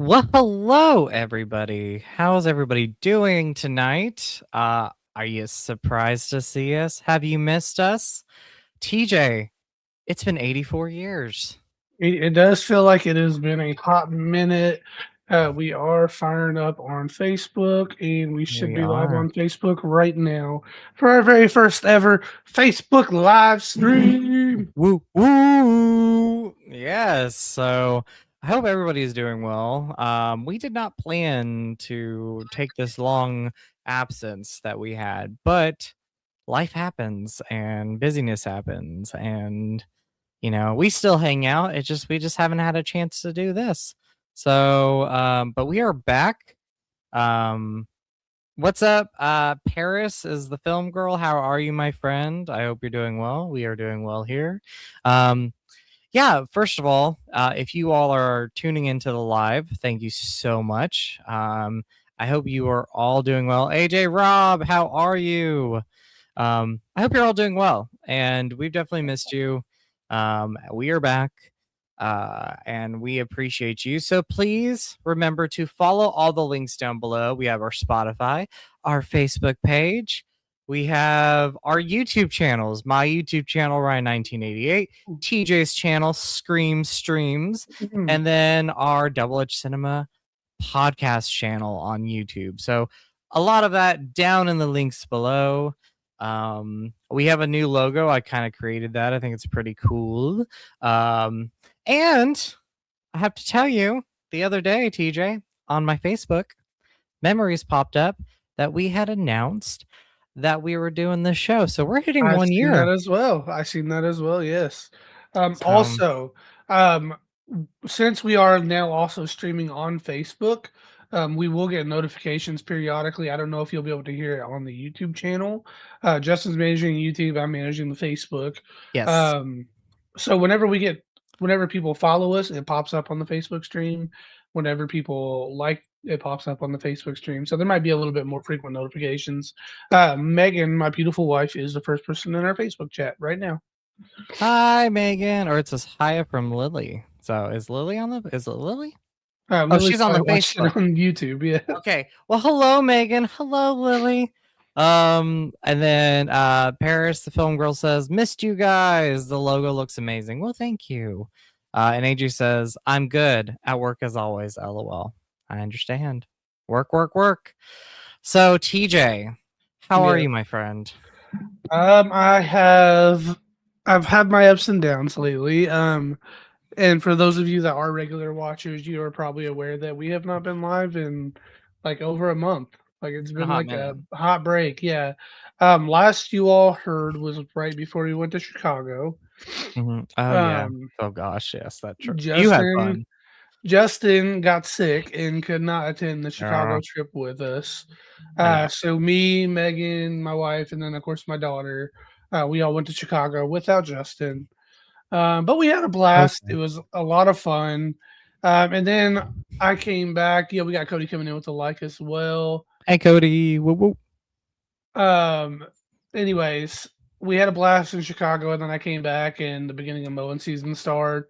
Well, hello, everybody. How's everybody doing tonight? Are you surprised to see us? Have you missed us? TJ, it's been 84 years. It does feel like it has been a hot minute. We are firing up on Facebook, and we should We be live are. on Facebook right now for our very first ever Facebook live stream. Woo, woo. Yes. So I hope everybody is doing well. We did not plan to take this long absence that we had, but life happens and busyness happens and we still hang out. We just haven't had a chance to do this. So, but we are back. Um, what's up? Paris is the film girl. How are you, my friend? I hope you're doing well. We are doing well here. Um, yeah, first of all, if you all are tuning into the live, thank you so much. I hope you are all doing well. AJ Rob, how are you? I hope you're all doing well, and we've definitely missed you. We are back, and we appreciate you. So please remember to follow all the links down below. We have our Spotify, our Facebook page. We have our YouTube channels, my YouTube channel, Ryan1988, TJ's channel, Scream Streams, and then our Double Edge Cinema podcast channel on YouTube. So a lot of that down in the links below. We have a new logo. I kind of created that. I think it's pretty cool. And I have to tell you, the other day, TJ, on my Facebook, memories popped up that we had announced that we were doing this show. So we're hitting I've 1 seen that year. as well. I've seen that as well. Yes. So, Also, since we are now also streaming on Facebook, we will get notifications periodically. I don't know if you'll be able to hear it on the YouTube channel. Justin's managing YouTube. I'm managing the Facebook. yes. Um, so whenever people follow us, it pops up on the Facebook stream. Whenever people like, it pops up on the Facebook stream. So there might be a little bit more frequent notifications. Megan, my beautiful wife, is the first person in our Facebook chat right now. Hi, Megan. Or it says hi from Lily. So is Lily on the? Is it Lily? Oh, Lily's she's on the probably watching Facebook. it on YouTube. Yeah. Okay. Well, hello, Megan. Hello, Lily. And then Paris, the film girl, says, "Missed you guys. The logo looks amazing." Well, thank you. And AJ says, "I'm good at work as always." LOL. I understand. Work, work, work. So, TJ, how are Yeah. you, my friend? I've had my ups and downs lately. And for those of you that are regular watchers, you are probably aware that we have not been live in like over a month. Like it's A been hot like minute. a hot break. Yeah. Last you all heard was right before we went to Chicago. Mm-hmm. Oh yeah. Um, Oh gosh, yes, that's true. You had Justin fun. Justin got sick and could not attend the Chicago trip with us. I know. So me, Megan, my wife, and then of course my daughter, we all went to Chicago without Justin. But we had a blast. It Okay. was a lot of fun. And then I came back. Yeah, we got Cody coming in with the like as well. Hey, Cody. Woo woo. Um, Anyways, we had a blast in Chicago, and then I came back, and the beginning of mowing season started,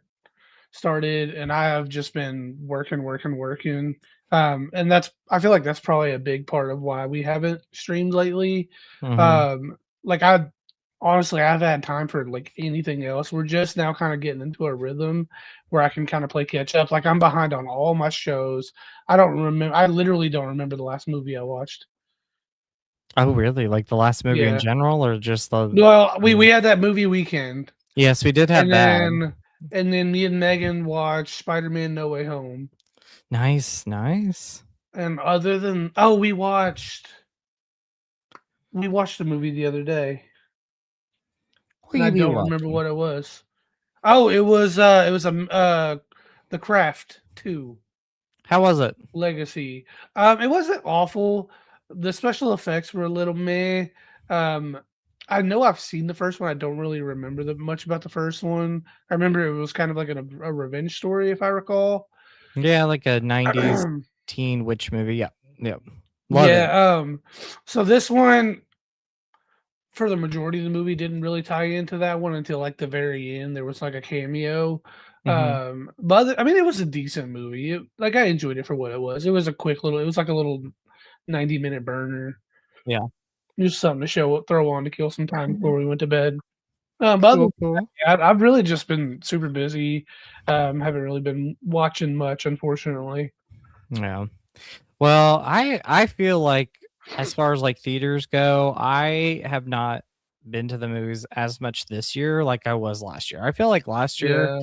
and I have just been working, working, working. And I feel like that's probably a big part of why we haven't streamed lately. Mm-hmm. Like I honestly, I've had time for like anything else. We're just now kind of getting into a rhythm where I can kind of play catch up. Like I'm behind on all my shows. I literally don't remember the last movie I watched. Oh, really? Like the last movie in Yeah. general, or just the? Well, we had that movie weekend. Yes, we did have And that. then me and Megan watched Spider-Man No Way Home. Nice, nice. And other than we watched a movie the other day, What and are I you don't remember watching? what it was. Oh, it was The Craft 2 How was it? Legacy. It wasn't awful. The special effects were a little meh. Um, I know I've seen the first one. I don't really remember much about the first one. I remember it was kind of like a revenge story, if I recall. Yeah, like a '90s teen witch movie. Yeah, yeah. Love it. Yeah. So this one, for the majority of the movie, didn't really tie into that one until like the very end. There was like a cameo Mhm. But I mean, it was a decent movie. Like I enjoyed it for what it was. It was a quick little. It was like a little 90-minute burner, Yeah. just something to throw on to kill some time before we went to bed. But other than Cool, cool. that, I've really just been super busy. Haven't really been watching much, unfortunately. Yeah. Well, I feel like as far as like theaters go, I have not been to the movies as much this year like I was last year. I feel like last year Yeah.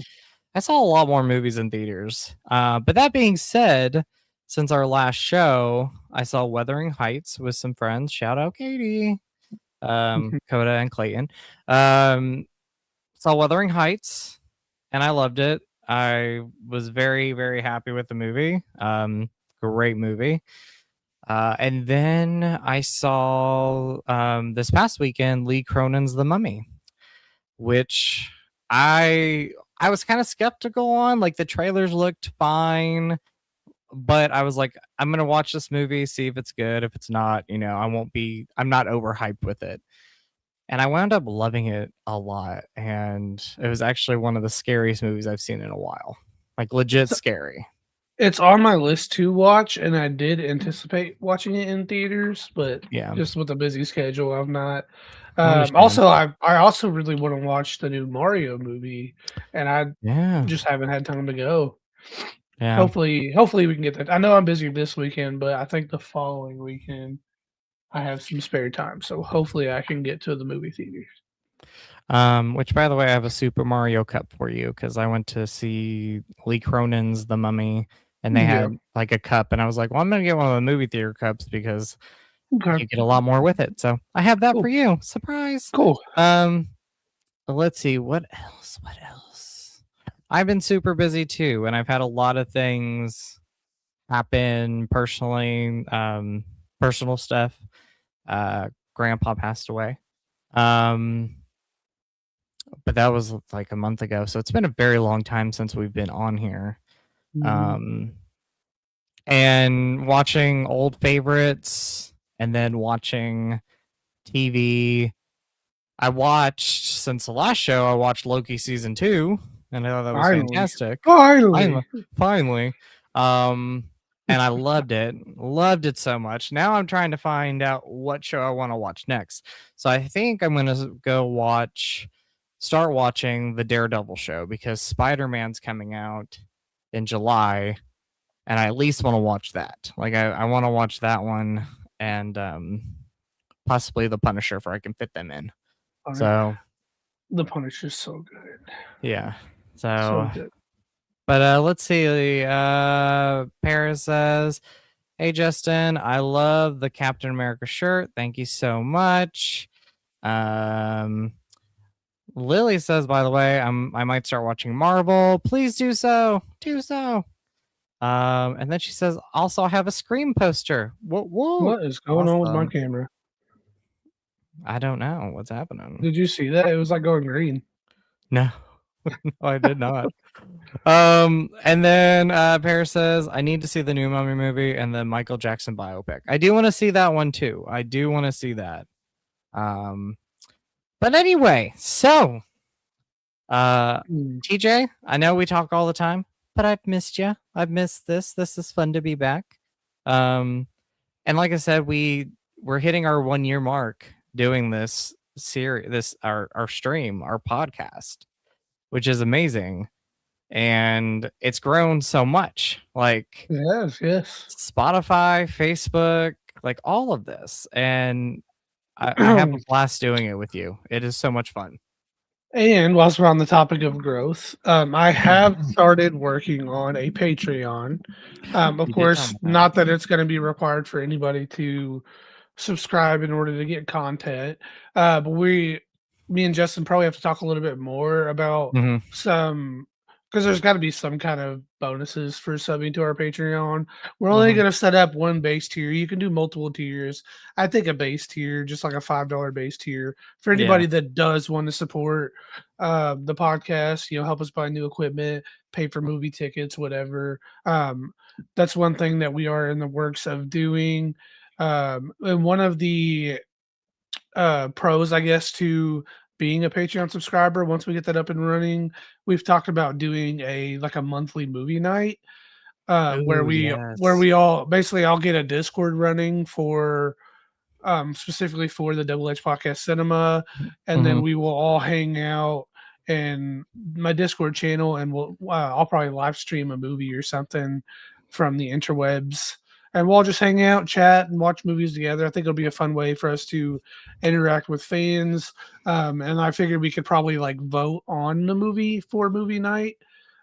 I saw a lot more movies in theaters. But that being said, since our last show, I saw Wuthering Heights with some friends. Shout out Katie, Coda, and Clayton. Um, saw Wuthering Heights, and I loved it. I was very, very happy with the movie. Great movie. And then I saw this past weekend Lee Cronin's The Mummy, which I I was kind of skeptical on. Like the trailers looked fine, but I was like, I'm gonna watch this movie, see if it's good. If it's not, I'm not overhyped with it. And I wound up loving it a lot. And it was actually one of the scariest movies I've seen in a while. Like legit So scary. it's on my list to watch, and I did anticipate watching it in theaters, but Yeah. just with a busy schedule, I'm not. Understand. Also, I also really want to watch the new Mario movie, and I Yeah. just haven't had time to go. Yeah. Hopefully we can get that. I know I'm busy this weekend, but I think the following weekend I have some spare time, so hopefully I can get to the movie theaters. Which by the way, I have a Super Mario Cup for you because I went to see Lee Cronin's The Mummy and they Yeah. had like a cup, and I was like, well, I'm gonna get one of the movie theater cups because Okay. you get a lot more with it. So I have that for Cool. you. Surprise. Cool. Um, let's see, what else? What else? I've been super busy too, and I've had a lot of things happen personally, personal stuff. Grandpa passed away. Um, but that was like a month ago. So it's been a very long time since we've been on here. Mhm. Um, and watching old favorites and then watching TV. I watched since the last show, I watched Loki season 2 and I thought that was Finally. fantastic. Finally, Finally. finally. Um, and I loved it. Loved it so much. Now I'm trying to find out what show I want to watch next. So I think I'm going to start watching the Daredevil show because Spider-Man's coming out in July and I at least want to watch that. Like I want to watch that one and possibly the Punisher if I can fit them in. Alright. So The Punisher's so good. yeah. So So good. but let's see. Paris says, "Hey Justin, I love the Captain America shirt. Thank you so much." Um, Lily says, "By the way, I might start watching Marvel. Please do so. Do so." And then she says, "Also, I have a Scream poster. Whoa, whoa, What is going on with my awesome." camera? I don't know what's happening. Did you see that? It was, like, going green. No, no, I did not. And then Paris says, I need to see the new Mummy movie and the Michael Jackson biopic. I do want to see that one too. I do want to see that. Um, but anyway, so uh Mm. TJ, I know we talk all the time, but I've missed you. I've missed this. This is fun to be back. Um, and like I said, we're hitting our 1 year mark doing this series, this our stream, our podcast, which is amazing. And it's grown so much. Like Yes, yes. Spotify, Facebook, like all of this. And I have a blast doing it with you. It is so much fun. And whilst we're on the topic of growth, I have started working on a Patreon. Of You did tell course, me that. not that it's gonna be required for anybody to subscribe in order to get content. But me and Justin probably have to talk a little bit more about Hmm. some because there's got to be some kind of bonuses for subbing to our Patreon. We're only Hmm. going to set up one base tier. You can do multiple tiers. I think a base tier, just like a $5 base tier, for Yeah. anybody that does want to support the podcast, help us buy new equipment, pay for movie tickets, whatever. That's one thing that we are in the works of doing. And one of the pros, I guess, to being a Patreon subscriber, once we get that up and running, we've talked about doing a monthly movie night, Oh where yes. we all basically I'll get a Discord running for specifically for the Double Edge Podcast Cinema, and then Hmm. we will all hang out in my Discord channel, and I'll probably live stream a movie or something from the interwebs, and we'll all just hang out, chat, and watch movies together. I think it'll be a fun way for us to interact with fans, and I figured we could probably like vote on the movie for movie night,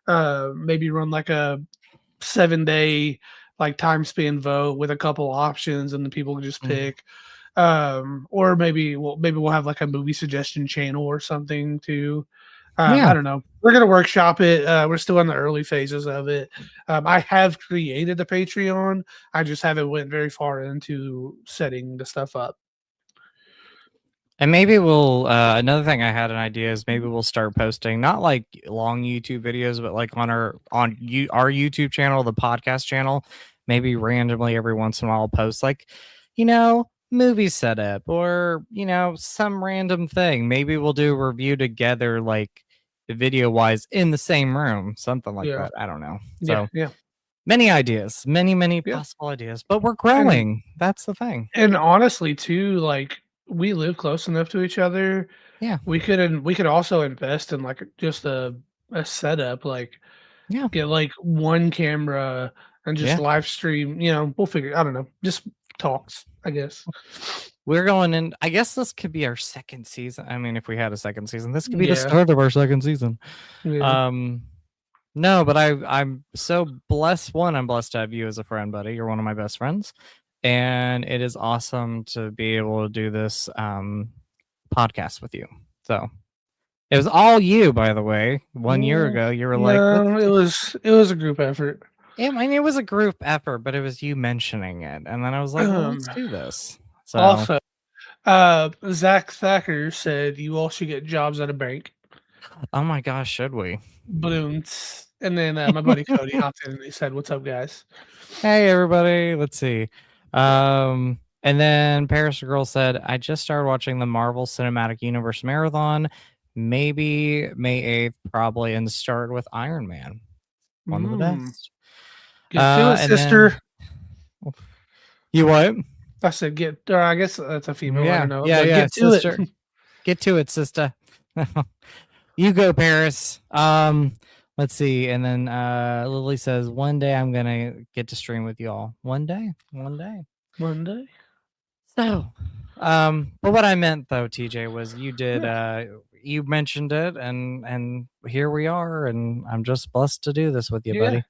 maybe run like a 7-day like time span vote with a couple options, and then people can just Hmm. pick, or maybe we'll have like a movie suggestion channel or something too. Yeah. I don't know. We're gonna workshop it. We're still in the early phases of it. I have created a Patreon. I just haven't went very far into setting the stuff up. And maybe we'll another thing I had an idea is maybe we'll start posting not like long YouTube videos, but like on our YouTube channel, the podcast channel, maybe randomly every once in a while I'll post like, movie setup or, some random thing. Maybe we'll do a review together, like video wise in the same room, something like Yeah, that. I don't know. yeah, So yeah, many ideas, many yeah. possible ideas, but we're And growing. That's the thing. and honestly, too, like we live close enough to each other. Yeah. We could also invest in like just a setup, like Yeah. get like one camera and just Yeah. live stream. We'll figure. I don't know. Just talks, I guess. We're going in. I guess this could be our second season. I mean, if we had a second season, this could be the Yeah, start of our second season. yeah, Um, no, but I'm so blessed. One, I'm blessed to have you as a friend, buddy. You're one of my best friends, and it is awesome to be able to do this podcast with you. So it was all you, by the way. 1 year yeah. ago, you were like, "Let's." No, it was a group effort. I mean, it was a group effort, but it was you mentioning it, and then I was like, "Well, let's Um, do this." So, Also, Zach Thacker said you all should get jobs at a bank. oh my gosh, should we? Balloons. And then my buddy Cody hopped in and he said, "What's up, guys?" Hey everybody, let's see. And then Paris Girl said, I just started watching the Marvel Cinematic Universe marathon. Maybe May 8th, probably, and start with Iron Man. One of the Mm, best. get to it, And then sister. you what? I said, "Get." Or I guess that's a female. I Yeah, don't know, yeah, but yeah, get to it. sister. Get to it, sister. You go, Paris. Let's see. And then Lily says, one day I'm gonna get to stream with y'all. One day. Monday. So, but what I meant though, TJ, was you did you mentioned it, and here we are, and I'm just blessed to do this with you, Yeah. buddy.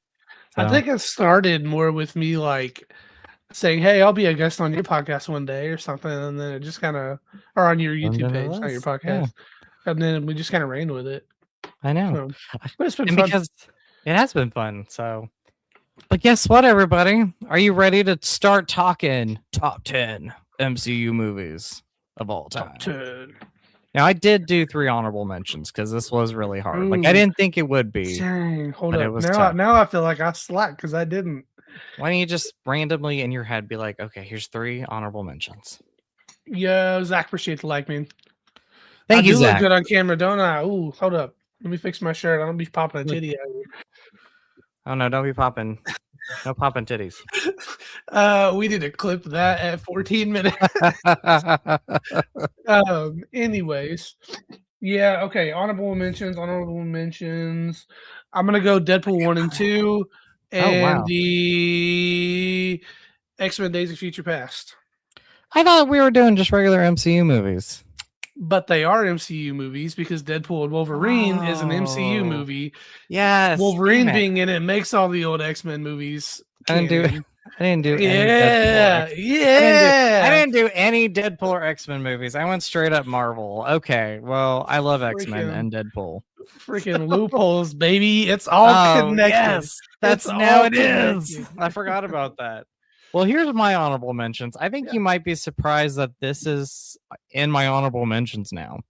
I So think it started more with me like saying, "Hey, I'll be a guest on your podcast one day" or something, and then it just kinda or on your turned YouTube into page, not your this. Yeah, podcast, and then we just kinda ran with it. I know. So, but it's been And fun. because it has been fun. So, but guess what, everybody? Are you ready to start talking top 10 MCU movies of all Top time? 10. Now, I did do 3 honorable mentions because this was really hard. Like, I Ooh, didn't think it would be, dang, hold but it up. was Now I tough. now I feel like I slacked because I didn't. Why don't you just randomly in your head be like, okay, here's 3 honorable mentions. Yo, Zach, appreciate the like, man. I Thank you, do look Zach. good on camera, don't I? Ooh, hold up. Let me fix my shirt. I don't be popping a Look. titty out here. Oh no, don't be popping. No popping titties. We need to clip that at 14 minutes. Anyways, yeah, okay. Honorable mentions. I'm gonna go Deadpool 1 and 2 Oh and wow. the X-Men Days of Future Past. I thought we were doing just regular MCU movies. But they are MCU movies because Deadpool and Wolverine is an MCU Oh. movie. Yes. Wolverine damn it. being in it makes all the old X-Men movies I didn't do canon. I didn't do any Yeah, Deadpool. I yeah. didn't do any Deadpool or X-Men movies. I went straight up Marvel. Okay. Well, I love X-Men Freaking and Deadpool. freaking loopholes, baby. It's all Oh, connected. yes. It's That's now all it is. connected. I forgot about that. Well, here's my honorable mentions. I think Yeah. you might be surprised that this is in my honorable mentions now.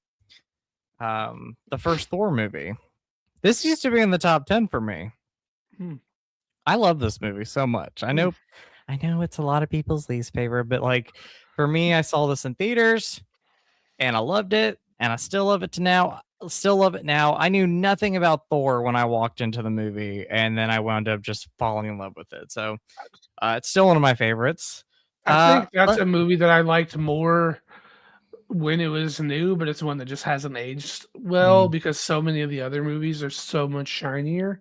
The first Thor movie. This used to be in the top 10 for me. Hmm. I love this movie so much. I know it's a lot of people's least favorite, but like for me, I saw this in theaters and I loved it. and I still love it to now. Still love it now. I knew nothing about Thor when I walked into the movie, and then I wound up just falling in love with it. So it's still one of my favorites. I think that's But a movie that I liked more when it was new, but it's one that just hasn't aged well mm, because so many of the other movies are so much shinier,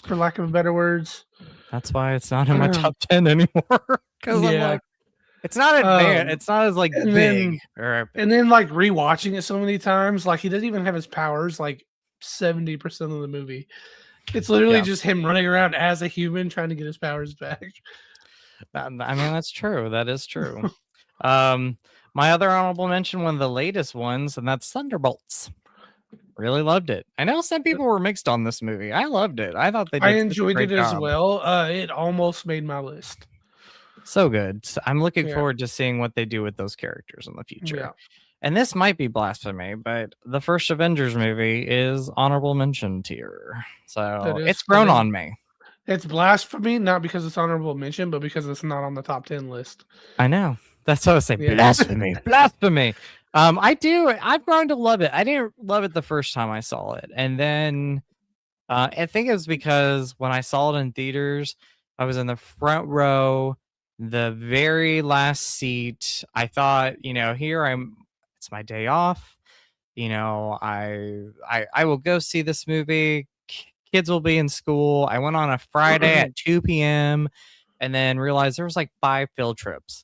for lack of better words. that's why it's not in my top 10 anymore. Because I'm Yeah. like, it's not advanced. Um, It's not as like and big then or epic. and then like rewatching it so many times, like he doesn't even have his powers like 70% of the movie. It's literally Yeah, just him running around as a human trying to get his powers back. I mean that's true. That is true. Um, my other honorable mention, one of the latest ones, and that's Thunderbolts. Really loved it. I know some people were mixed on this movie. I loved it. I thought they I did such a enjoyed great it as job. well. It almost made my list. So good. I'm looking Yeah. forward to seeing what they do with those characters in the future. Yeah. And this might be blasphemy, but the first Avengers movie is honorable mention tier. That So it's is that grown is on me. it's blasphemy, not because it's honorable mention, but because it's not on the top 10 list. I know. That's what I say. Yeah. Blasphemy. Blasphemy. I've grown to love it. I didn't love it the first time I saw it. And then I think it was because when I saw it in theaters, I was in the front row, the very last seat. I thought, here it's my day off. I will go see this movie. Kids will be in school. I went on a Friday at 2 p.m. and then realized there was like 5 field trips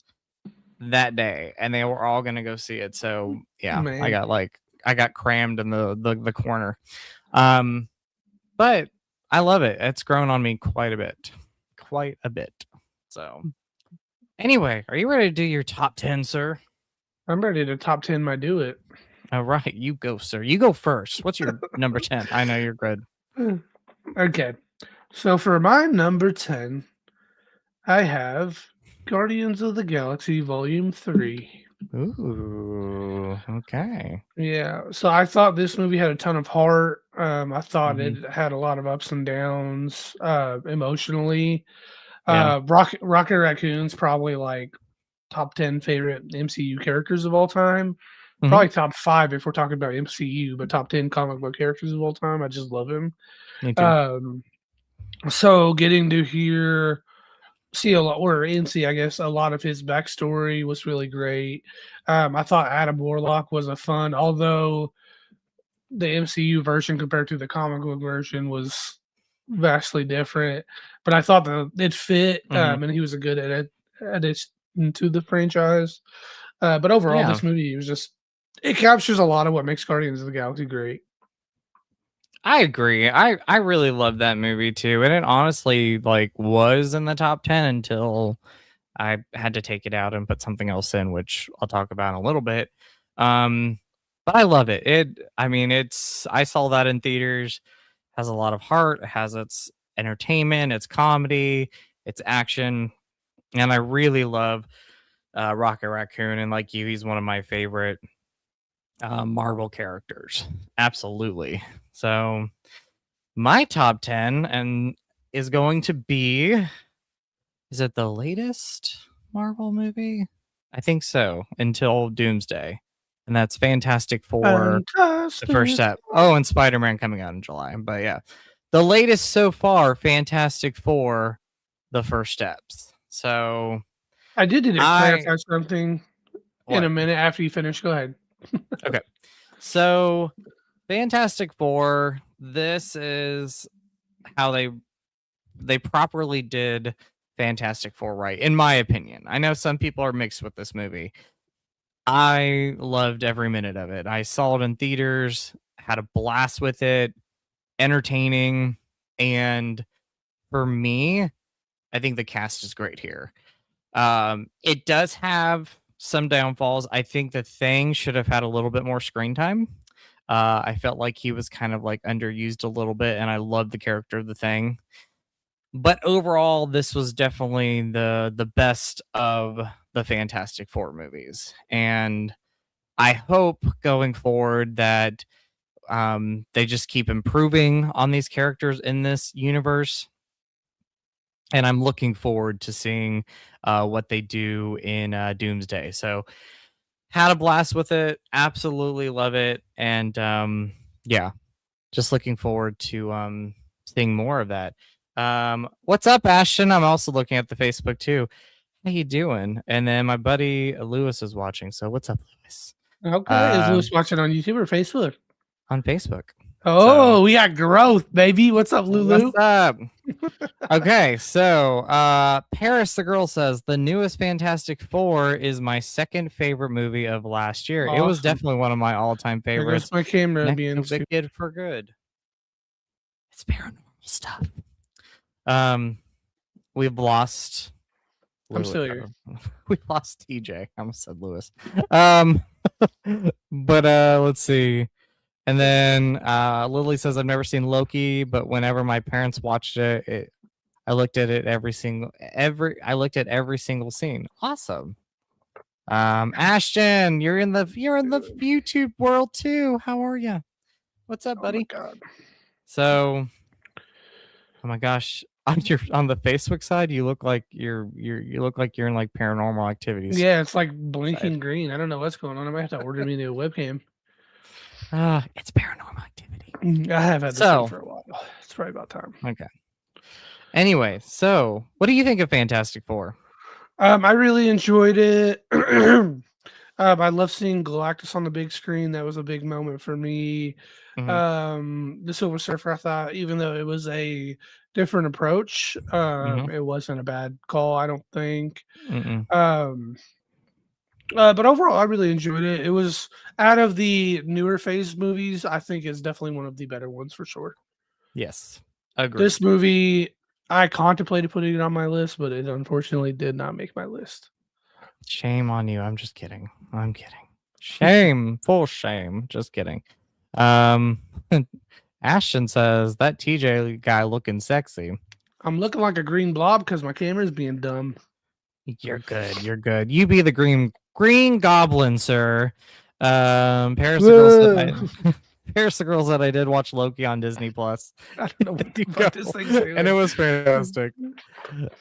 that day and they were all going to go see it. So, yeah, Man. I got crammed in the corner. But I love it. It's grown on me quite a bit. Quite a bit. So, anyway, are you ready to do your top 10, sir? I'm ready to top 10 my do it. All right, you go, sir. You go first. What's your number 10? I know you're good. Okay. So for my number 10, I have Guardians of the Galaxy Volume 3. Ooh, okay. Yeah, so I thought this movie had a ton of heart. I thought Mhm. it had a lot of ups and downs emotionally. Yeah. Rocket Raccoon's probably like top 10 favorite MCU characters of all time. Mhm. Probably top 5 if we're talking about MCU, but top 10 comic book characters of all time. I just love him. Me too. Um, so getting to hear see a lot or see, I guess, a lot of his backstory was really great. I thought Adam Warlock was a fun, although the MCU version compared to the comic book version was vastly different. But I thought that it fit, Mhm. and he was a good addition to the franchise. But overall, Yeah. this movie was just it captures a lot of what makes Guardians of the Galaxy great. I agree. I really love that movie too. And it honestly like was in the top 10 until I had to take it out and put something else in, which I'll talk about in a little bit. But I love it. I mean, I saw that in theaters, has a lot of heart, it has its entertainment, its comedy, its action, and I really love Rocket Raccoon. And like you, he's one of my favorite Marvel characters. Absolutely. So my top 10 and is going to be, is it the latest Marvel movie? I think so, until Doomsday. And that's Fantastic Four, the first Fantastic. step. Oh, and Spider-Man coming out in July. But yeah, the latest so far, Fantastic Four, the first steps. So I did need to I clarify something in a what? minute after you finish. Go ahead. Okay. So Fantastic Four, this is how they properly did Fantastic Four right, in my opinion. I know some people are mixed with this movie. I loved every minute of it. I saw it in theaters, had a blast with it, entertaining, and for me, I think the cast is great here. It does have some downfalls. I think the Thing should have had a little bit more screen time. I felt like he was kind of like underused a little bit, and I love the character of the Thing. But overall, this was definitely the best of the Fantastic Four movies, and I hope going forward that they just keep improving on these characters in this universe. And I'm looking forward to seeing what they do in Doomsday. So Had a blast with it. Absolutely love it. And yeah, just looking forward to seeing more of that. What's up, Ashton? I'm also looking at the Facebook too. How you doing? And then my buddy Lewis is watching. So what's up, Lewis? Okay, is Lewis watching on YouTube or Facebook? On Facebook. Oh, So we got growth, baby. What's up, Lulu? what's up? Okay, so Paris the girl says the newest Fantastic Four is my second favorite movie of last year. It was Awesome. definitely one of my all-time There favorites. goes my camera Next being to stupid. Wicked for Good. It's paranormal stuff. We've lost. I'm still here. We lost TJ. I almost said Lewis. But let's see. And then Lily says I've never seen Loki, but whenever my parents watched it, I looked at it every single scene. Awesome. Ashton, you're in the YouTube world too. How are you? What's up, buddy? Oh my God. So, oh my gosh, on the Facebook side, you look like you look like you're in like Paranormal Activities. Yeah, it's like blinking green. I don't know what's going on. I might have to order me a new webcam. It's Paranormal Activity. I have had this thing for a while. It's probably about time. Okay. Anyway, so what do you think of Fantastic Four? I really enjoyed it. I love seeing Galactus on the big screen. That was a big moment for me. The Silver Surfer, I thought, even though it was a different approach, it wasn't a bad call, I don't think. But overall, I really enjoyed it. It was out of the newer phase movies, I think it's definitely one of the better ones for sure. Yes, agreed. This movie, I contemplated putting it on my list, but it unfortunately did not make my list. Shame on you. I'm just kidding. I'm kidding. Shame. Full shame. Just kidding. Ashton says that TJ guy looking sexy. I'm looking like a green blob because my camera's being dumb. You're good. You're good. You be the green goblin, sir. Paris the girl said I did watch Loki on Disney Plus. I don't know what the fuck this thing's doing. And it was fantastic.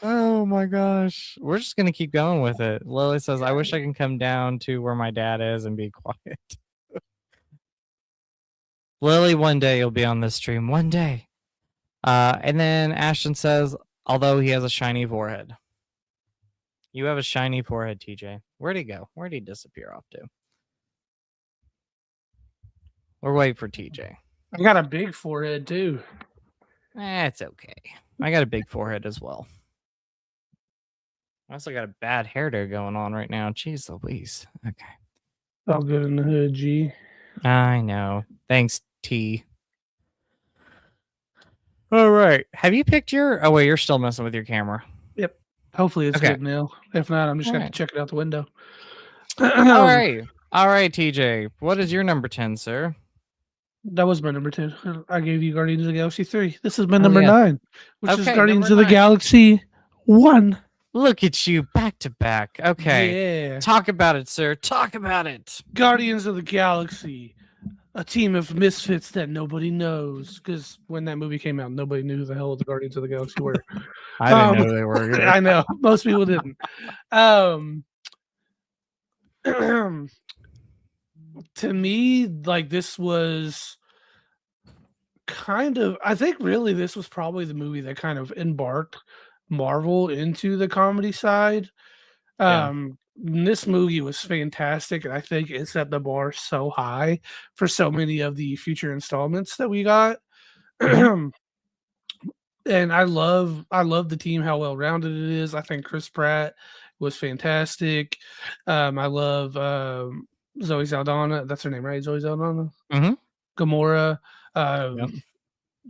Oh my gosh. We're just gonna keep going with it. Lily says, I wish I can come down to where my dad is and be quiet. Lily, one day you'll be on this stream. One day. And then Ashton says, although he has a shiny forehead. You have a shiny forehead, TJ. Where'd he go? Where'd he disappear off to? We're waiting for TJ. I got a big forehead too. It's okay. I got a big forehead as well. I also got a bad hairdo going on right now. Jeez Louise. Okay. All good in the hood, G. I know. Thanks, T. All right. Have you picked your... Oh, wait. You're still messing with your camera. Yep. Hopefully it's good now. If not, I'm just going to check it out the window. All right. All right, TJ. What is your number 10, sir? That was my number 10. I gave you Guardians of the Galaxy 3. This is my number 9, which is Guardians of the Galaxy 1. Look at you, back to back. Okay. Yeah. Talk about it, sir. Talk about it. Guardians of the Galaxy. A team of misfits that nobody knows. Because when that movie came out, nobody knew who the hell the Guardians of the Galaxy were. I didn't know they were. Either. I know. Most people didn't. To me, like, this was kind of, I think really this was probably the movie that kind of embarked Marvel into the comedy side. This movie was fantastic, and I think it set the bar so high for so many of the future installments that we got. And I love the team, how well rounded it is. I think Chris Pratt was fantastic. I love Zoe Saldana. That's her name, right? Zoe Saldana. Gamora.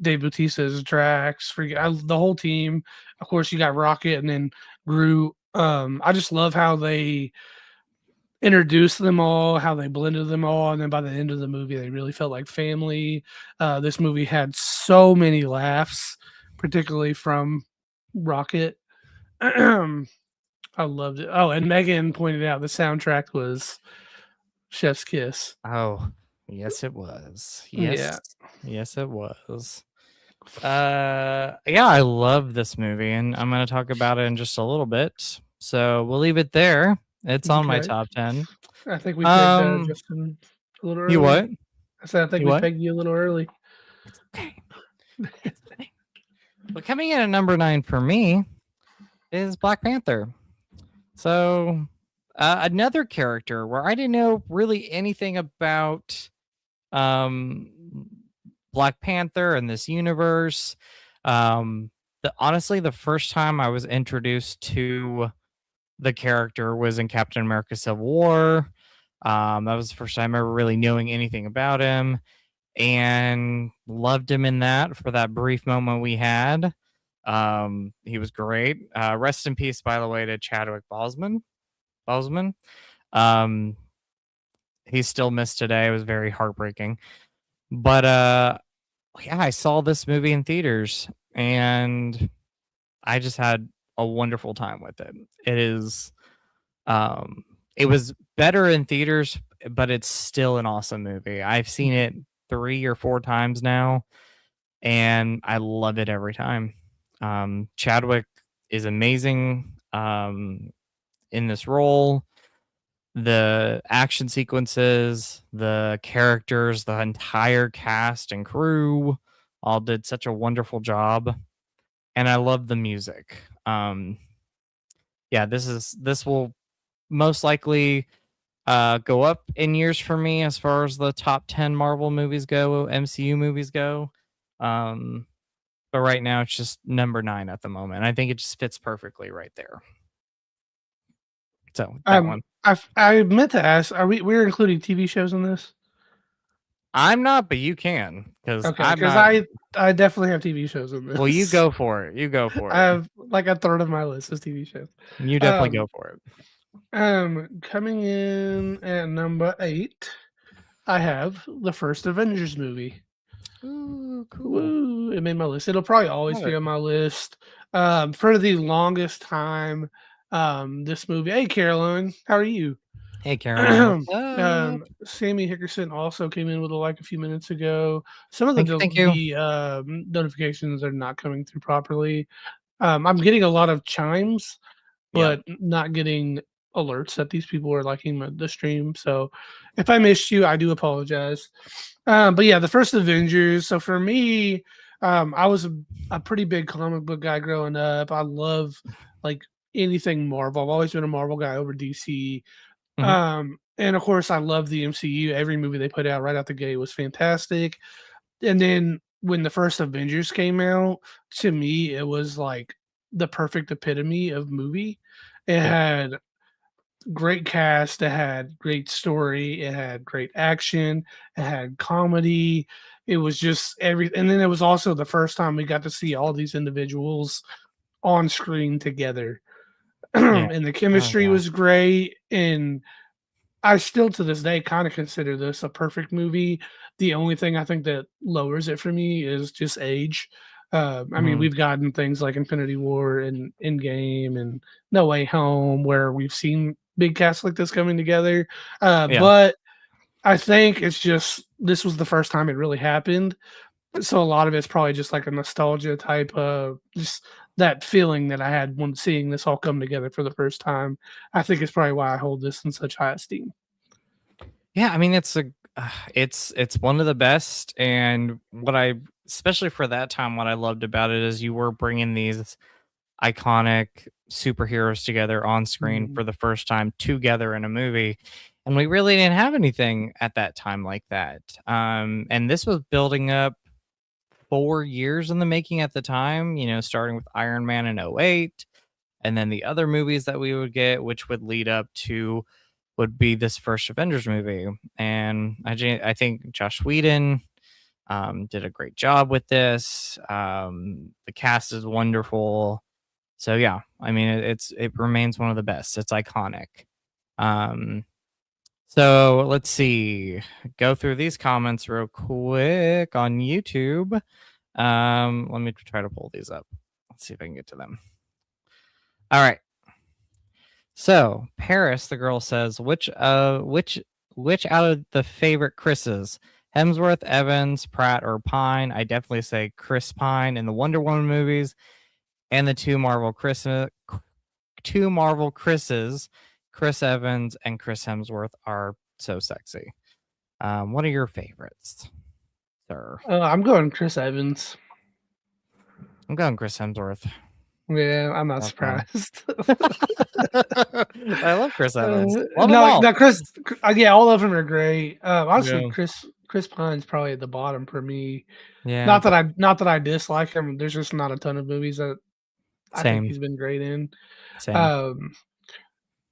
Dave Bautista's Drax. The whole team. Of course, you got Rocket, and then Groot. I just love how they introduced them all, how they blended them all, and then by the end of the movie, they really felt like family. This movie had so many laughs, particularly from Rocket. I loved it. Oh, and Megan pointed out the soundtrack was Chef's Kiss. Oh, yes, it was. Yes, it was. Yeah, I love this movie, and I'm going to talk about it in just a little bit. So we'll leave it there. It's on my top 10. I think we pegged Um, Justin a little you early. what? I said I think You we what? pegged you a little early. It's okay. It's okay. But coming in at number 9 for me is Black Panther. So another character where I didn't know really anything about um, Black Panther and this universe. Honestly, the first time I was introduced to the character was in Captain America: Civil War. That was the first time ever really knowing anything about him, and loved him in that for that brief moment we had. He was great. Rest in peace, by the way, to Chadwick Boseman. Boseman. Um, he's still missed today. It was very heartbreaking. But yeah, I saw this movie in theaters and I just had a wonderful time with it. It is it was better in theaters, but it's still an awesome movie. I've seen it 3 or 4 times now and I love it every time. Chadwick is amazing in this role. The action sequences, the characters, the entire cast and crew all did such a wonderful job. And I love the music. Yeah, this will most likely go up in years for me as far as the top 10 Marvel movies go, MCU movies go. But right now it's just number 9 at the moment. I think it just fits perfectly right there. So that one. I meant to ask, we're including TV shows in this? I'm not, but you can because Okay, I'm because not. I definitely have TV shows in this. Well, you go for it. You go for I it. have like a third of my list is TV shows. You definitely go for it. Coming in at number 8, I have the first Avengers movie. Ooh, cool. Woo! It made my list. It'll probably always be on my list. For the longest time, this movie. Hey, Caroline, how are you? Hey, Caroline, what's up? Sammy Hickerson also came in with a like a few minutes ago. Some of Thank you, thank you. the notifications are not coming through properly. I'm getting a lot of chimes, Yeah. but not getting alerts that these people are liking the stream. So if I missed you, I do apologize. But yeah, the first Avengers. So for me, I was a pretty big comic book guy growing up. I love like anything Marvel. I've always been a Marvel guy over DC. Mhm. And of course, I love the MCU. Every movie they put out right out the gate was fantastic. And then when the first Avengers came out, to me, it was like the perfect epitome of movie. It Yeah. had great cast, it had great story, it had great action, it had comedy. It was just and then it was also the first time we got to see all these individuals on screen together. Yeah. And the Oh, chemistry yeah. was great. And I still to this day kind of consider this a perfect movie. The only thing I think that lowers it for me is just age. I mean, Mhm. we've gotten things like Infinity War and Endgame and No Way Home where we've seen big casts like this coming together. Yeah. But I think it's just this was the first time it really happened. So a lot of it's probably just like a nostalgia type of just that feeling that I had when seeing this all come together for the first time. I think it's probably why I hold this in such high esteem. Yeah, I mean, it's one of the best, and what I especially for that time, what I loved about it is you were bringing these iconic superheroes together on screen Mhm. for the first time together in a movie, and we really didn't have anything at that time like that. And this was building up 4 years in the making at the time, starting with Iron Man in '08, and then the other movies that we would get, which would lead up to would be this first Avengers movie. And I think Josh Whedon did a great job with this. The cast is wonderful. So yeah, I mean it remains one of the best. It's iconic. Um, so let's see. Go through these comments real quick on YouTube. Let me try to pull these up. Let's see if I can get to them. All right. So Paris, the girl says, which out of the favorite Chris's? Hemsworth, Evans, Pratt, or Pine? I definitely say Chris Pine in the Wonder Woman movies, and the two Marvel Chris's, Chris Evans and Chris Hemsworth are so sexy. What are your favorites, sir? I'm going Chris Evans. I'm going Chris Hemsworth. Yeah, I'm not Have fun. surprised. I love Chris Evans. Love them No, all. no, yeah, all of them are great. Honestly, Yeah. Chris Pine's probably at the bottom for me. Yeah, but Not that I dislike him. There's just not a ton of movies that I think same, he's been great in. same. Um,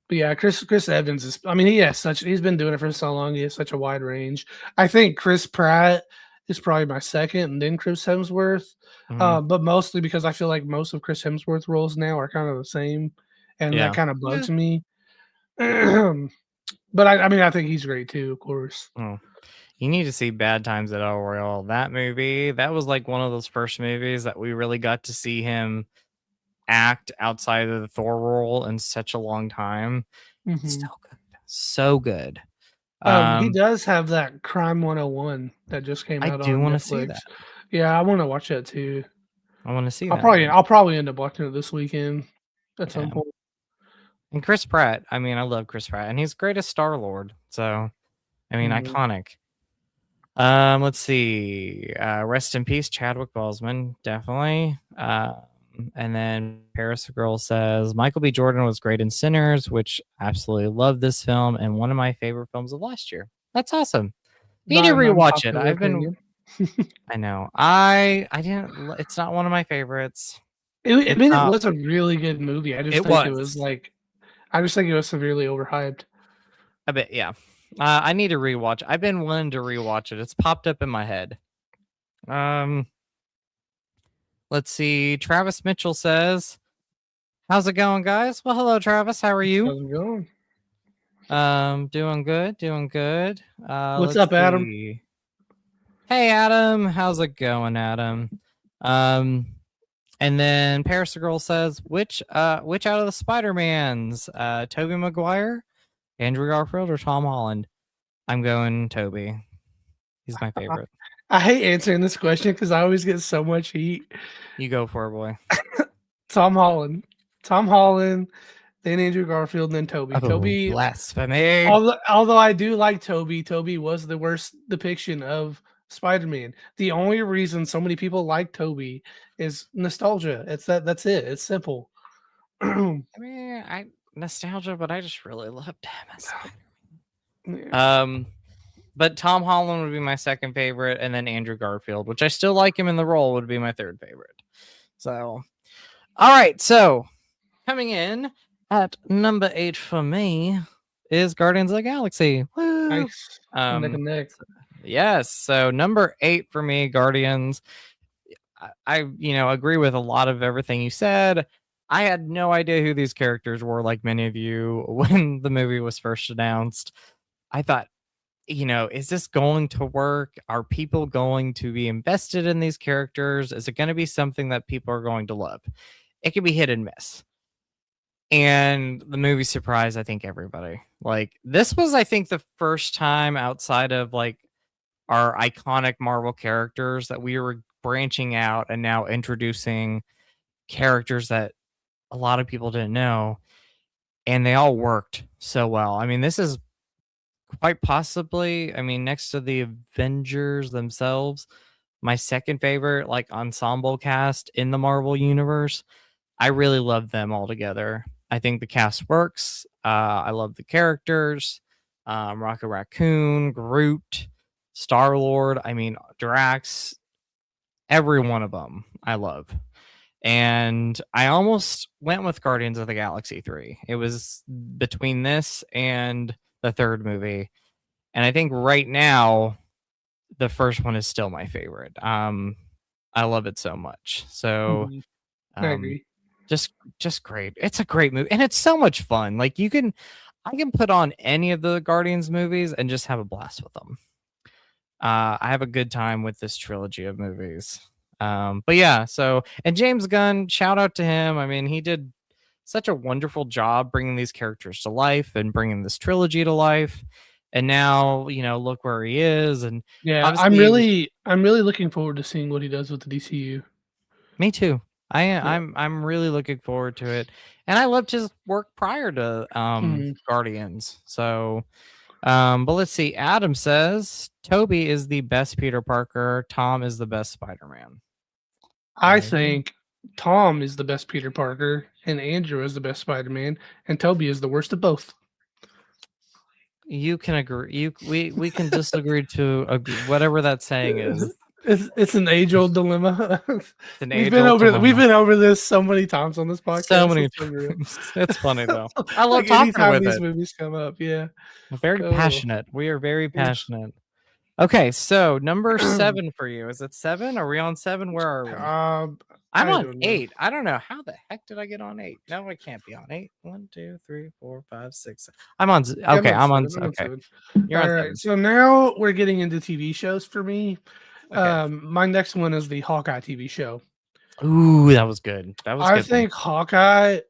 but yeah, Chris Evans is. I mean, he's been doing it for so long. He has such a wide range. I think Chris Pratt is probably my second, and then Chris Hemsworth. Mhm. But mostly because I feel like most of Chris Hemsworth roles now are kind of the same, and that Yeah. kind of Yeah. bugs me. But I mean, I think he's great too, of course. Oh. You need to see Bad Times at El Royale. That movie, that was like one of those first movies that we really got to see him act outside of the Thor role in such a long time. It's Hmm. so good. So good. He Um, does have that Crime 101 that just came I out do on want to see Netflix. that. Yeah, I want to watch that too. I want to see that one. I'll probably end up watching it this weekend at some Yeah. point. And Chris Pratt, I mean, I love Chris Pratt, and he's great as Star-Lord. So, I mean, Mhm. iconic. Let's see. Rest in peace, Chadwick Boseman, definitely. And then Paris Girl says Michael B. Jordan was great in Sinners, which I absolutely love this film and one of my favorite films of last year. That's awesome. You need Not to an rewatch it. unpopular opinion. I know. I didn't. It's not one of my favorites. I It's mean, it not. was a really good movie. I just It think it was was. like, I just think it was severely overhyped. A bit, yeah. I need to rewatch. I've been wanting to rewatch it. It's popped up in my head. Um, let's see. Travis Mitchell says, "How's it going, guys?" Well, hello, Travis. How are you? How's it going? Doing good. Doing good. What's Let's up, Adam? see. Hey, Adam. How's it going, Adam? Um, and then Paris the Girl says, which out of the Spider-Mans, Tobey Maguire, Andrew Garfield, or Tom Holland? I'm going Toby. He's my favorite. I hate answering this question because I always get so much heat. You go for it, boy. Tom Holland. Tom Holland, then Andrew Garfield, and then Toby. Oh, Toby, blasphemy. although I do like Toby, Toby was the worst depiction of Spider-Man. The only reason so many people like Toby is nostalgia. That's it. It's simple. I mean, I nostalgia, but I just really loved him as Spider-Man. Yeah. But Tom Holland would be my second favorite, and then Andrew Garfield, which I still like him in the role, would be my third favorite. So, all right. So, coming in at number 8 for me is Guardians of the Galaxy. Woo! Nice. Neck and neck. Yes. So, number 8 for me, Guardians. I agree with a lot of everything you said. I had no idea who these characters were, like many of you, when the movie was first announced. I thought, is this going to work? Are people going to be invested in these characters? Is it going to be something that people are going to love? It can be hit and miss. And the movie surprised, I think, everybody. Like, this was, I think, the first time outside of like our iconic Marvel characters that we were branching out and now introducing characters that a lot of people didn't know. And they all worked so well. I mean, this is quite possibly, I mean, next to the Avengers themselves, my second favorite like ensemble cast in the Marvel universe. I really love them all together. I think the cast works. I love the characters. Rocket Raccoon, Groot, Star Lord. I mean, Drax. Every one of them I love. And I almost went with Guardians of the Galaxy 3. It was between this and the third movie. And I think right now the first one is still my favorite. I love it so much. So Mhm. I um agree. just great. It's a great movie and it's so much fun. Like I can put on any of the Guardians movies and just have a blast with them. I have a good time with this trilogy of movies. But yeah, so and James Gunn, shout out to him. I mean, he did such a wonderful job bringing these characters to life and bringing this trilogy to life. And now, look where he is. And Yeah, obviously, I'm really looking forward to seeing what he does with the DCU. me too. Yeah. I'm really looking forward to it, and I loved his work prior to Mhm. Guardians. So, but let's see. Adam says Toby is the best Peter Parker. Tom is the best Spider-Man. I I agree. think Tom is the best Peter Parker, and Andrew is the best Spider-Man, and Toby is the worst of both. You can agree. We can disagree to agree, whatever that saying is. It's an age-old dilemma. It's an age-old We've dilemma. been over this so many times on this So podcast. many It's unreal. times. It's funny though. I love Like talking anytime with these it. movies come up, yeah. Very Oh, passionate. We are very yeah. passionate. Okay, so number 7 for you. Is it 7? Are we on 7? Where are we? I'm I on don't know. 8. I don't know. How the heck did I get on 8? No, I can't be on 8. 1, 2, 3, 4, 5, 6. I'm on Yeah, I'm okay, on I'm on 7. I'm on okay. 7. You're All on right. 7. So now we're getting into TV shows for me. Okay. My next one is the Hawkeye TV show. Ooh, that was good. That was I good one. think Hawkeye,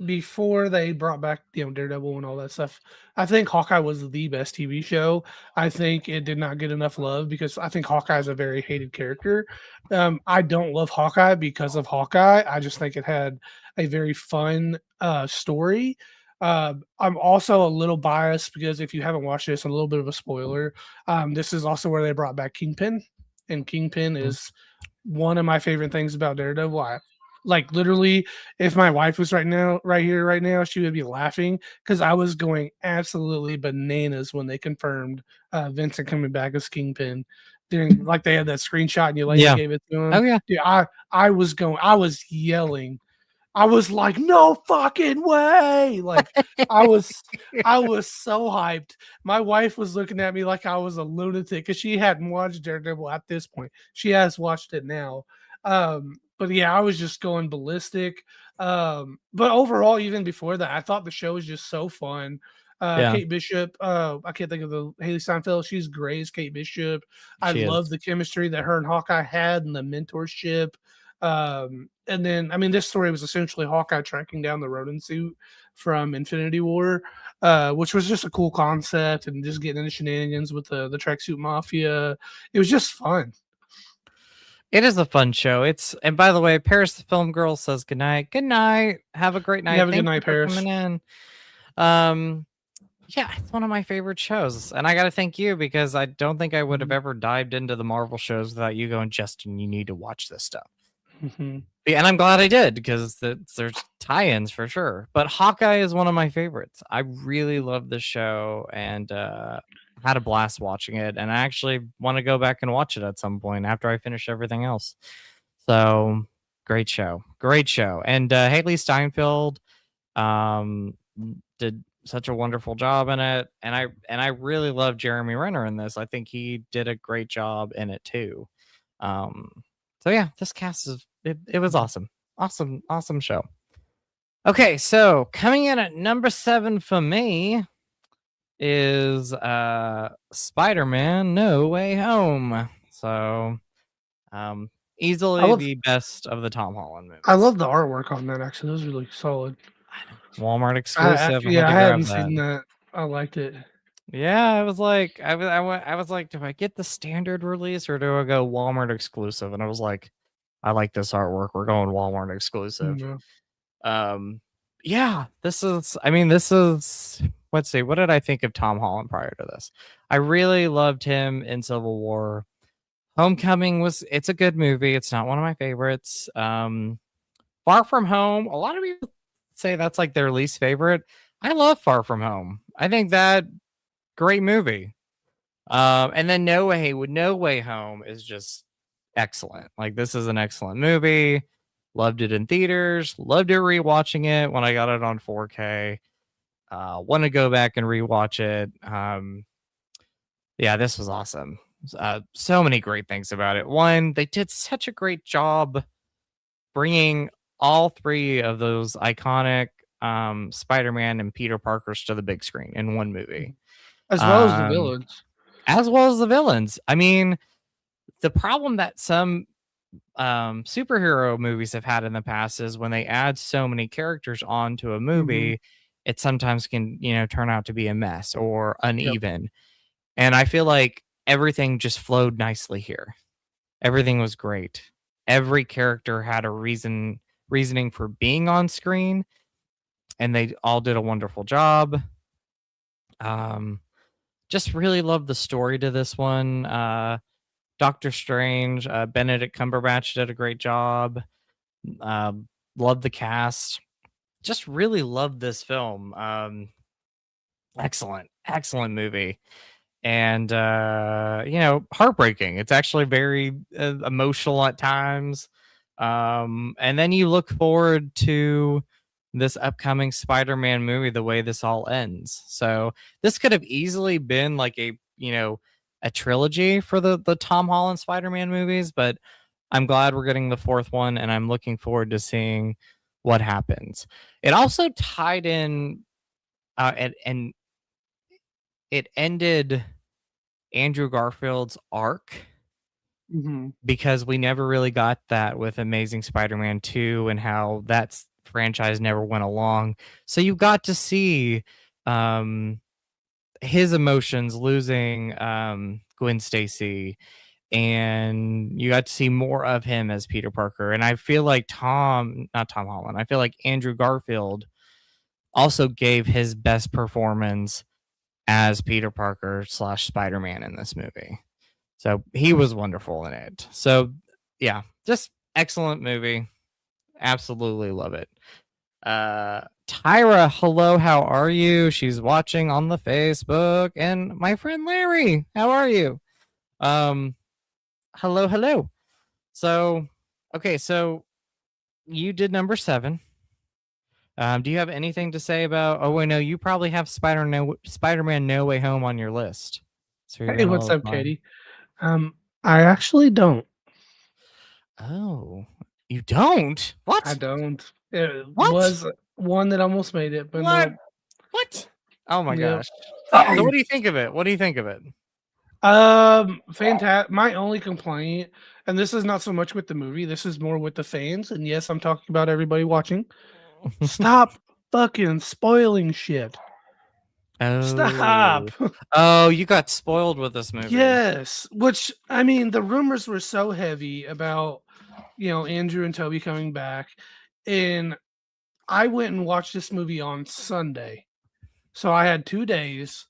before they brought back, Daredevil and all that stuff, I think Hawkeye was the best TV show. I think it did not get enough love because I think Hawkeye is a very hated character. I don't love Hawkeye because of Hawkeye. I just think it had a very fun story. I'm also a little biased because if you haven't watched this, a little bit of a spoiler. This is also where they brought back Kingpin, and Kingpin Mhm. is one of my favorite things about Daredevil. Like literally, if my wife was right here, right now, she would be laughing because I was going absolutely bananas when they confirmed Vincent coming back as Kingpin. During like they had that screenshot and Yelena Yeah. gave it to him. Oh yeah. Dude, I was yelling. I was like, no fucking way! Like I was I was so hyped. My wife was looking at me like I was a lunatic because she hadn't watched Daredevil at this point. She has watched it now. But yeah, I was just going ballistic. But overall, even before that, I thought the show was just so fun. Yeah, Kate Bishop, I can't think of the Haley Steinfeld. She's great as Kate Bishop. I she love is. the chemistry that her and Hawkeye had and the mentorship. And then, I mean, this story was essentially Hawkeye tracking down the rodent suit from Infinity War, which was just a cool concept and just getting into shenanigans with the tracksuit mafia. It was just fun. It is a fun show. It's and by the way, Paris the Film Girl says good night. Good night. Have a great You night. have a good Thank you night, for Paris. coming in. Um, yeah, it's one of my favorite shows. And I gotta thank you because I don't think I would have Mhm, ever dived into the Marvel shows without you going, Justin, you need to watch this stuff. mhm. Yeah, and I'm glad I did because there's tie-ins for sure. But Hawkeye is one of my favorites. I really love the show and had a blast watching it. And I actually want to go back and watch it at some point after I finish everything else. So great show, great show. And Haley Steinfeld did such a wonderful job in it, and I really love Jeremy Renner in this. I think he did a great job in it too. Um, so yeah, this cast is it was awesome, awesome show. Okay, so coming in at number 7 for me is Spider-Man No Way Home. So I easily love the best of the Tom Holland I movies. love the artwork on that. Actually, that was really solid. I know. Walmart exclusive. I Yeah, had I to hadn't grab that. seen that. I liked it. Yeah, I was like, I was like, do I get the standard release or do I go Walmart exclusive? And I was like, I like this artwork. We're going Walmart exclusive. Yeah. Um, yeah, this is. I mean, this is. Let's see. What did I think of Tom Holland prior to this? I really loved him in Civil War. Homecoming was. It's a good movie. It's not one of my favorites. Far From Home. A lot of people say that's like their least favorite. I love Far From Home. I think that great movie. And then No Way Home is just excellent. Like this is an excellent movie. Loved it in theaters. Loved it rewatching it when I got it on 4K. Want to go back and rewatch it. Yeah, this was awesome. So many great things about it. One, they did such a great job bringing all 3 of those iconic Spider-Man and Peter Parkers to the big screen in one movie. As well as the Um, villains. as well as the villains. I mean, the problem that some superhero movies have had in the past is when they add so many characters onto a Mhm. movie, it sometimes can, turn out to be a mess or Yep. uneven. And I feel like everything just flowed nicely here. Everything was great. every character had a reasoning for being on screen, and they all did a wonderful job. Um, just really love the story to this one. Doctor Strange, Benedict Cumberbatch did a great job. Love the cast. Just really love this film. Excellent movie. And heartbreaking. It's actually very emotional at times. And then you look forward to this upcoming Spider-Man movie, the way this all ends. So this could have easily been like a trilogy for the Tom Holland Spider-Man movies, but I'm glad we're getting the fourth one, and I'm looking forward to seeing what happens. It also tied in and it ended Andrew Garfield's arc, because we never really got that with Amazing Spider-Man 2 and how that franchise never went along. So you got to see his emotions losing Gwen Stacy, and you got to see more of him as Peter Parker. And I feel like not Tom Holland, I feel like Andrew Garfield also gave his best performance as Peter Parker / Spider-Man in this movie. So he was wonderful in it. So yeah, just excellent movie. Absolutely love it. Tyra, hello, how are you? She's watching on the Facebook. And my friend Larry, how are you? Hello. So, okay, so you did number 7. Do you have anything to say about? Oh wait, no, you probably have Spider-Man No Way Home on your list. So you're Hey, gonna what's love up, mine. Katie? I actually don't. Oh, you don't? I What? don't. It What? was one that almost made it, but What? no. What? Oh my Yep. gosh. So what do you think of it? What do you think of it? Fantastic. My only complaint, and this is not so much with the movie, this is more with the fans, and yes, I'm talking about everybody watching. Stop fucking spoiling shit. Stop. Oh. Oh, you got spoiled with this movie. Yes, which I mean, the rumors were so heavy about, Andrew and Toby coming back, and I went and watched this movie on Sunday. So I had 2 days,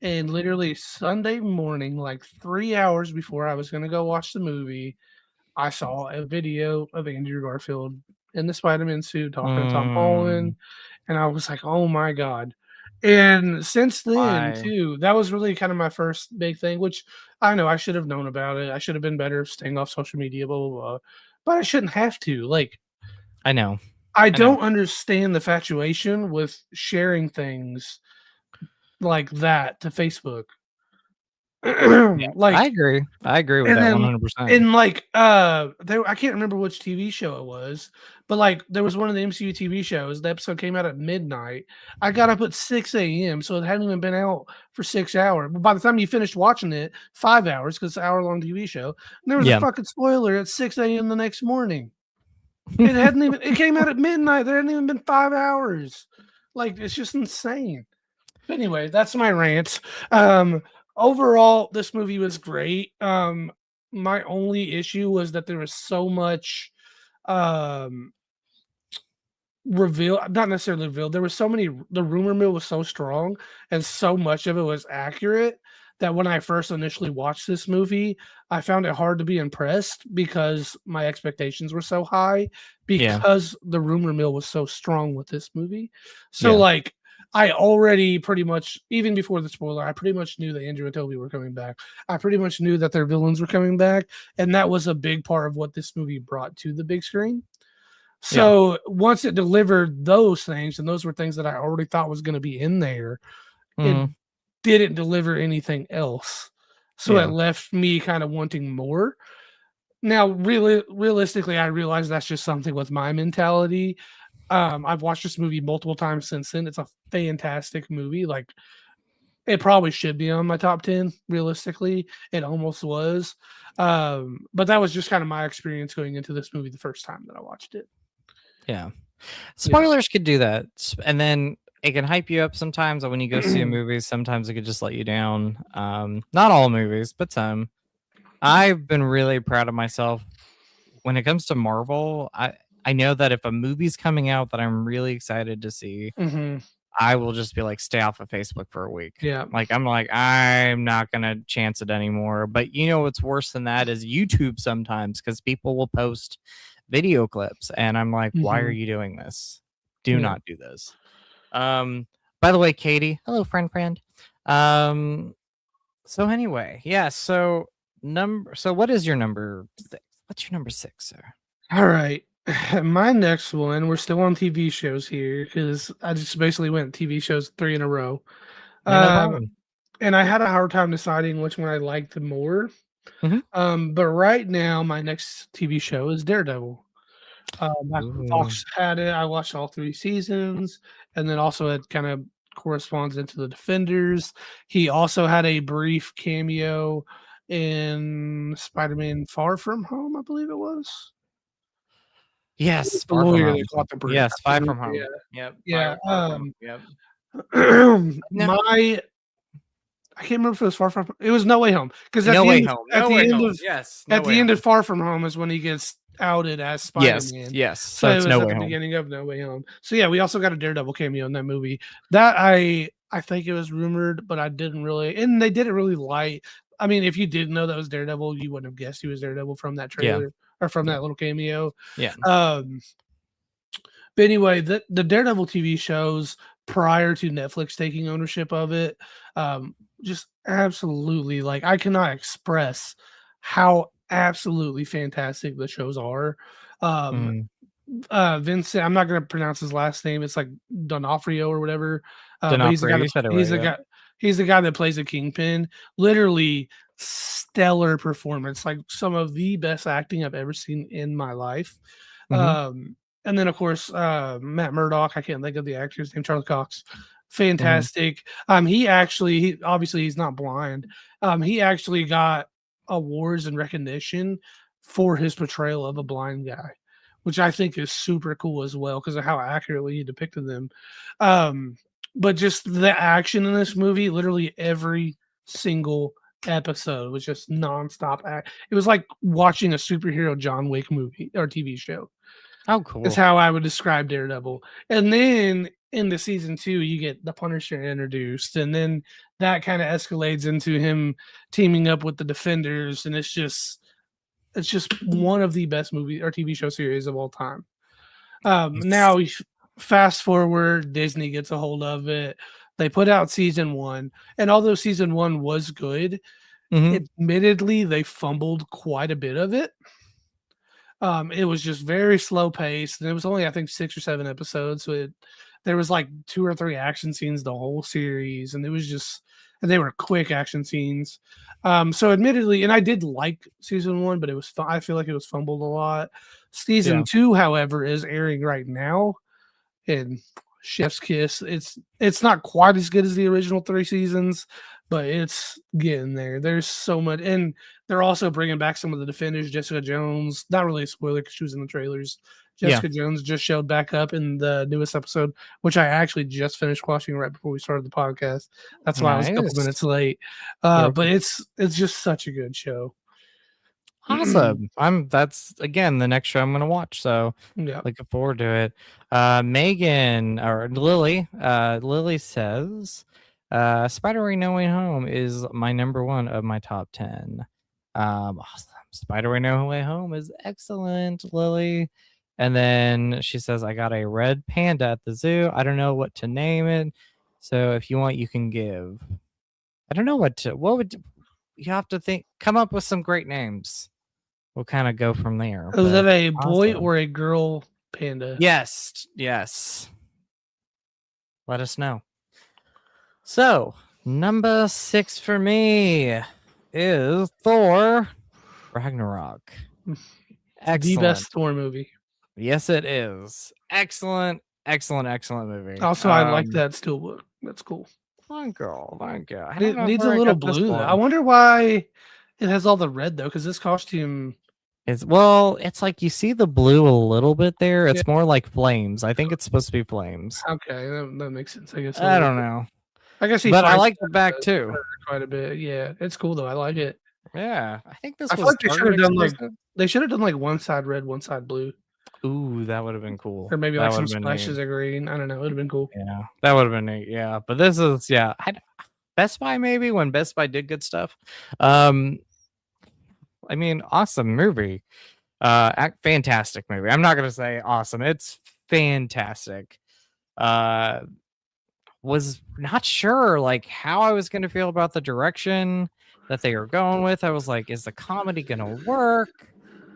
and literally Sunday morning, like 3 hours before I was gonna go watch the movie, I saw a video of Andrew Garfield in the Spider-Man suit talking to Tom Mm, Holland, and I was like, "Oh my god." And since then why? too, that was really kind of my first big thing, which I know I should have known about it. I should have been better staying off social media, blah, blah, blah. But I shouldn't have to. Like, I know. I I know. don't understand the fatuation with sharing things like that to Facebook. Yeah, I Like, agree. I agree with and that then 100%. and, like, there I can't remember which TV show it was, but, like, there was one of the MCU TV shows, the episode came out at midnight. I got up at 6 a.m., so it hadn't even been out for 6 hours, but by the time you finished watching it, 5 hours, 'cause it's an hour-long TV show, and there was a Yeah. fucking spoiler at 6 a.m. the next morning. It came out at midnight, there hadn't even been 5 hours. Like, it's just insane. But anyway, that's my rant. Um, Overall, this movie was great. My only issue was that there was so much um not necessarily revealed. There was so many the rumor mill was so strong and so much of it was accurate that when I first initially watched this movie, I found it hard to be impressed because my expectations were so high Yeah. because the rumor mill was so strong with this movie. So Yeah. like I already pretty much even before the spoiler, I pretty much knew that Andrew and Toby were coming back. I pretty much knew that their villains were coming back, and that was a big part of what this movie brought to the big screen. Yeah. So once it delivered those things, and those were things that I already thought was going to be in there, it Mhm. didn't deliver anything else. So it Yeah. left me kind of wanting more. Now, realistically, I realize that's just something with my mentality. I've watched this movie multiple times since then. It's a fantastic movie. Like it probably should be on my top 10. Realistically, it almost was. But that was just kind of my experience going into this movie the first time that I watched it. Yeah. Yeah. Spoilers could do that. And then it can hype you up sometimes, when you go see a movie, sometimes it could just let you down. Not all movies, but some. I've been really proud of myself when it comes to Marvel, I know that if a movie's coming out that I'm really excited to see, Mhm. I will just be like, stay off of Facebook for a week. Yeah. Like, I'm not gonna chance it anymore. But you know what's worse than that is YouTube sometimes, because people will post video clips, and I'm like, why are Mhm. you doing this? Do Yeah. not do this. By the way, Katie, hello, friend. Um, so anyway, yeah. So what is your number 6? What's your number 6, sir? All right. My next one, we're still on TV shows here because I just basically went TV shows 3 in a row. Yeah, no Um, problem. and I had a hard time deciding which one I liked the more. Mhm. But right now, my next TV show is Daredevil. Back when Ooh. Fox had it, I watched all 3 seasons, and then also it kind of corresponds into the Defenders. He also had a brief cameo in Spider-Man: Far From Home, I believe it was. Yes, The Far From lawyer that Home. caught the brief. Yes, Far From Yeah, Home. Yep, yeah, Far From Home. Yep. No, my I can't remember if it was Far From it was No Way Home, 'cause No Way Home. No Way Home. Yes, No at Way the end of Home. Far From Home is when he gets outed as Yes, Spider-Man. yes. So So it it's was No at Way the Home. beginning of No Way Home. So yeah, we also got a Daredevil cameo in that movie. That I think it was rumored, but I didn't really and they did it really light. I mean, if you didn't know that was Daredevil, you wouldn't have guessed he was Daredevil from that Yeah, trailer or from yeah, that little cameo. yeah. Um But anyway, the Daredevil TV shows prior to Netflix taking ownership of it, just absolutely like I cannot express how absolutely fantastic the shows are. Um, Mm. Vincent, I'm not gonna pronounce his last name. It's like D'Onofrio or whatever. But he's the guy D'Onofrio, that you said it he's right, the yep. guy he's the guy that plays the Kingpin. Literally stellar performance, like some of the best acting I've ever seen in my life. Mhm, And then of course Matt Murdock, I can't think of the actor's name, Charlie Cox. mhm. Fantastic. He obviously he's not blind. He actually got awards and recognition for his portrayal of a blind guy, which I think is super cool as well because of how accurately he depicted them. Um, but just the action in this movie, literally every single episode was just nonstop act. It was like watching a superhero John Wick movie or TV show. Oh, Is cool. how I would describe Daredevil. And then in the season 2, you get the Punisher introduced, and then that kind of escalates into him teaming up with the Defenders, and it's just one of the best movie or TV show series of all time. Nice. Now fast forward, Disney gets a hold of it. They put out season 1, and although season 1 was good, Mhm. admittedly they fumbled quite a bit of it. It was just very slow paced, and it was only I think 6 or 7 episodes, so there was like 2 or 3 action scenes the whole series, and it was just and they were quick action scenes. So admittedly, and I did like season 1, but I feel like it was fumbled a lot. Season Yeah. 2, however, is airing right now, and chef's kiss. It's not quite as good as the original 3 seasons, but it's getting there. There's so much, and they're also bringing back some of the Defenders. Jessica Jones, not really a spoiler because she was in the trailers. Yeah. Jessica Jones just showed back up in the newest episode, which I actually just finished watching right before we started the podcast. That's why I was a couple minutes Nice. late. You're But it's just such a good show. awesome. That's again the next show I'm gonna watch, so Yeah. looking forward to it. Megan or Lily says, Spider-Man No Way Home is my number 1 of my top 10. Awesome. Spider-Man No Way Home is excellent, Lily. And then she says, I got a red panda at the zoo. I don't know what to name it. So if you want, you can give. I don't know what would you have to come up with some great names. We'll kind of go from there. Was But that a boy awesome. or a girl panda? Yes, yes. Let us know. So, number 6 for me is Thor Ragnarok. The Excellent. best Thor movie. Yes, it is. Excellent, excellent, excellent movie. Also, I like that steelbook. That's cool. Thank you, thank you. I don't It know needs a where I little got this blue though. I one. wonder why it has all the red though, because this costume. It's like you see the blue a little bit there. Yeah, It's more like flames. I think it's supposed to be flames. okay, that makes sense. I guess a I little don't bit. know. I guess he But I fights like the back too. quite a bit. Yeah, it's cool though. I like it. Yeah. I think this I feel was like they should have Target done like exclusive. They should have done like one side red, one side blue, Ooh, that would have been cool. or maybe That like would some have been neat. splashes of green. I don't know. It would have been cool. Yeah, that would have been neat. Yeah, but this is Best Buy maybe when Best Buy did good stuff. Um, I mean, awesome movie. Fantastic movie. I'm not gonna say awesome. It's fantastic. Uh, was not sure like how I was gonna feel about the direction that they were going with. I was like, is the comedy gonna work?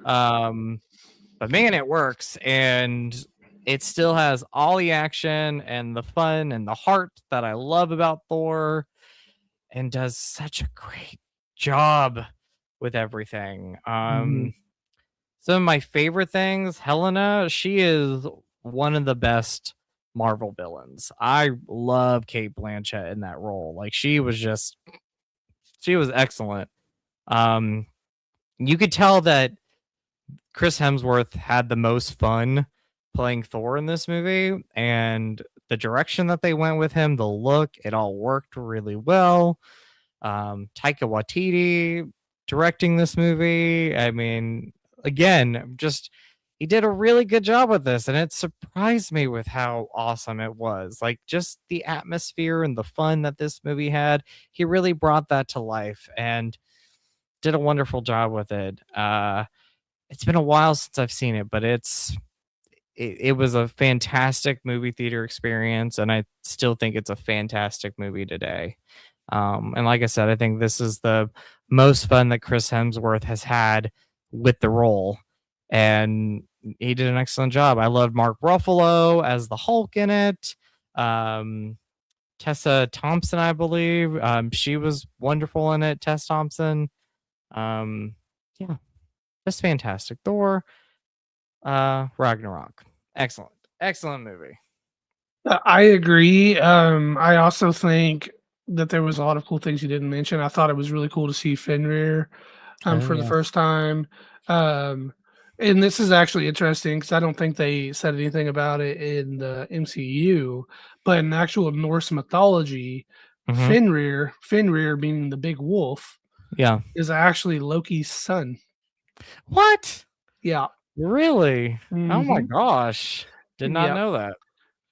Um, but man, it works, and it still has all the action and the fun and the heart that I love about Thor, and does such a great job with everything. Mhm. Some of my favorite things, Helena, she is one of the best Marvel villains. I love Kate Blanchett in that role. Like she was excellent. Um, you could tell that Chris Hemsworth had the most fun playing Thor in this movie, and the direction that they went with him, the look, it all worked really well. Taika Waititi directing this movie. I mean, again, just he did a really good job with this, and it surprised me with how awesome it was. Like just the atmosphere and the fun that this movie had. He really brought that to life and did a wonderful job with it. It's been a while since I've seen it, but it was a fantastic movie theater experience, and I still think it's a fantastic movie today. And like I said, I think this is the most fun that Chris Hemsworth has had with the role, and he did an excellent job. I loved Mark Ruffalo as the Hulk in it. Um, Tessa Thompson, I believe, she was wonderful in it. Tess Thompson, um, yeah, just fantastic. Thor, Ragnarok, excellent movie. I agree. I also think that there was a lot of cool things you didn't mention. I thought it was really cool to see Fenrir Oh for the yeah. first time. Um, and this is actually interesting because I don't think they said anything about it in the MCU, but in actual Norse mythology, Hmm. Fenrir meaning the big wolf, Yeah. is actually Loki's son. What? Yeah. Really? Oh my Hmm. gosh. Did not Yep. know that.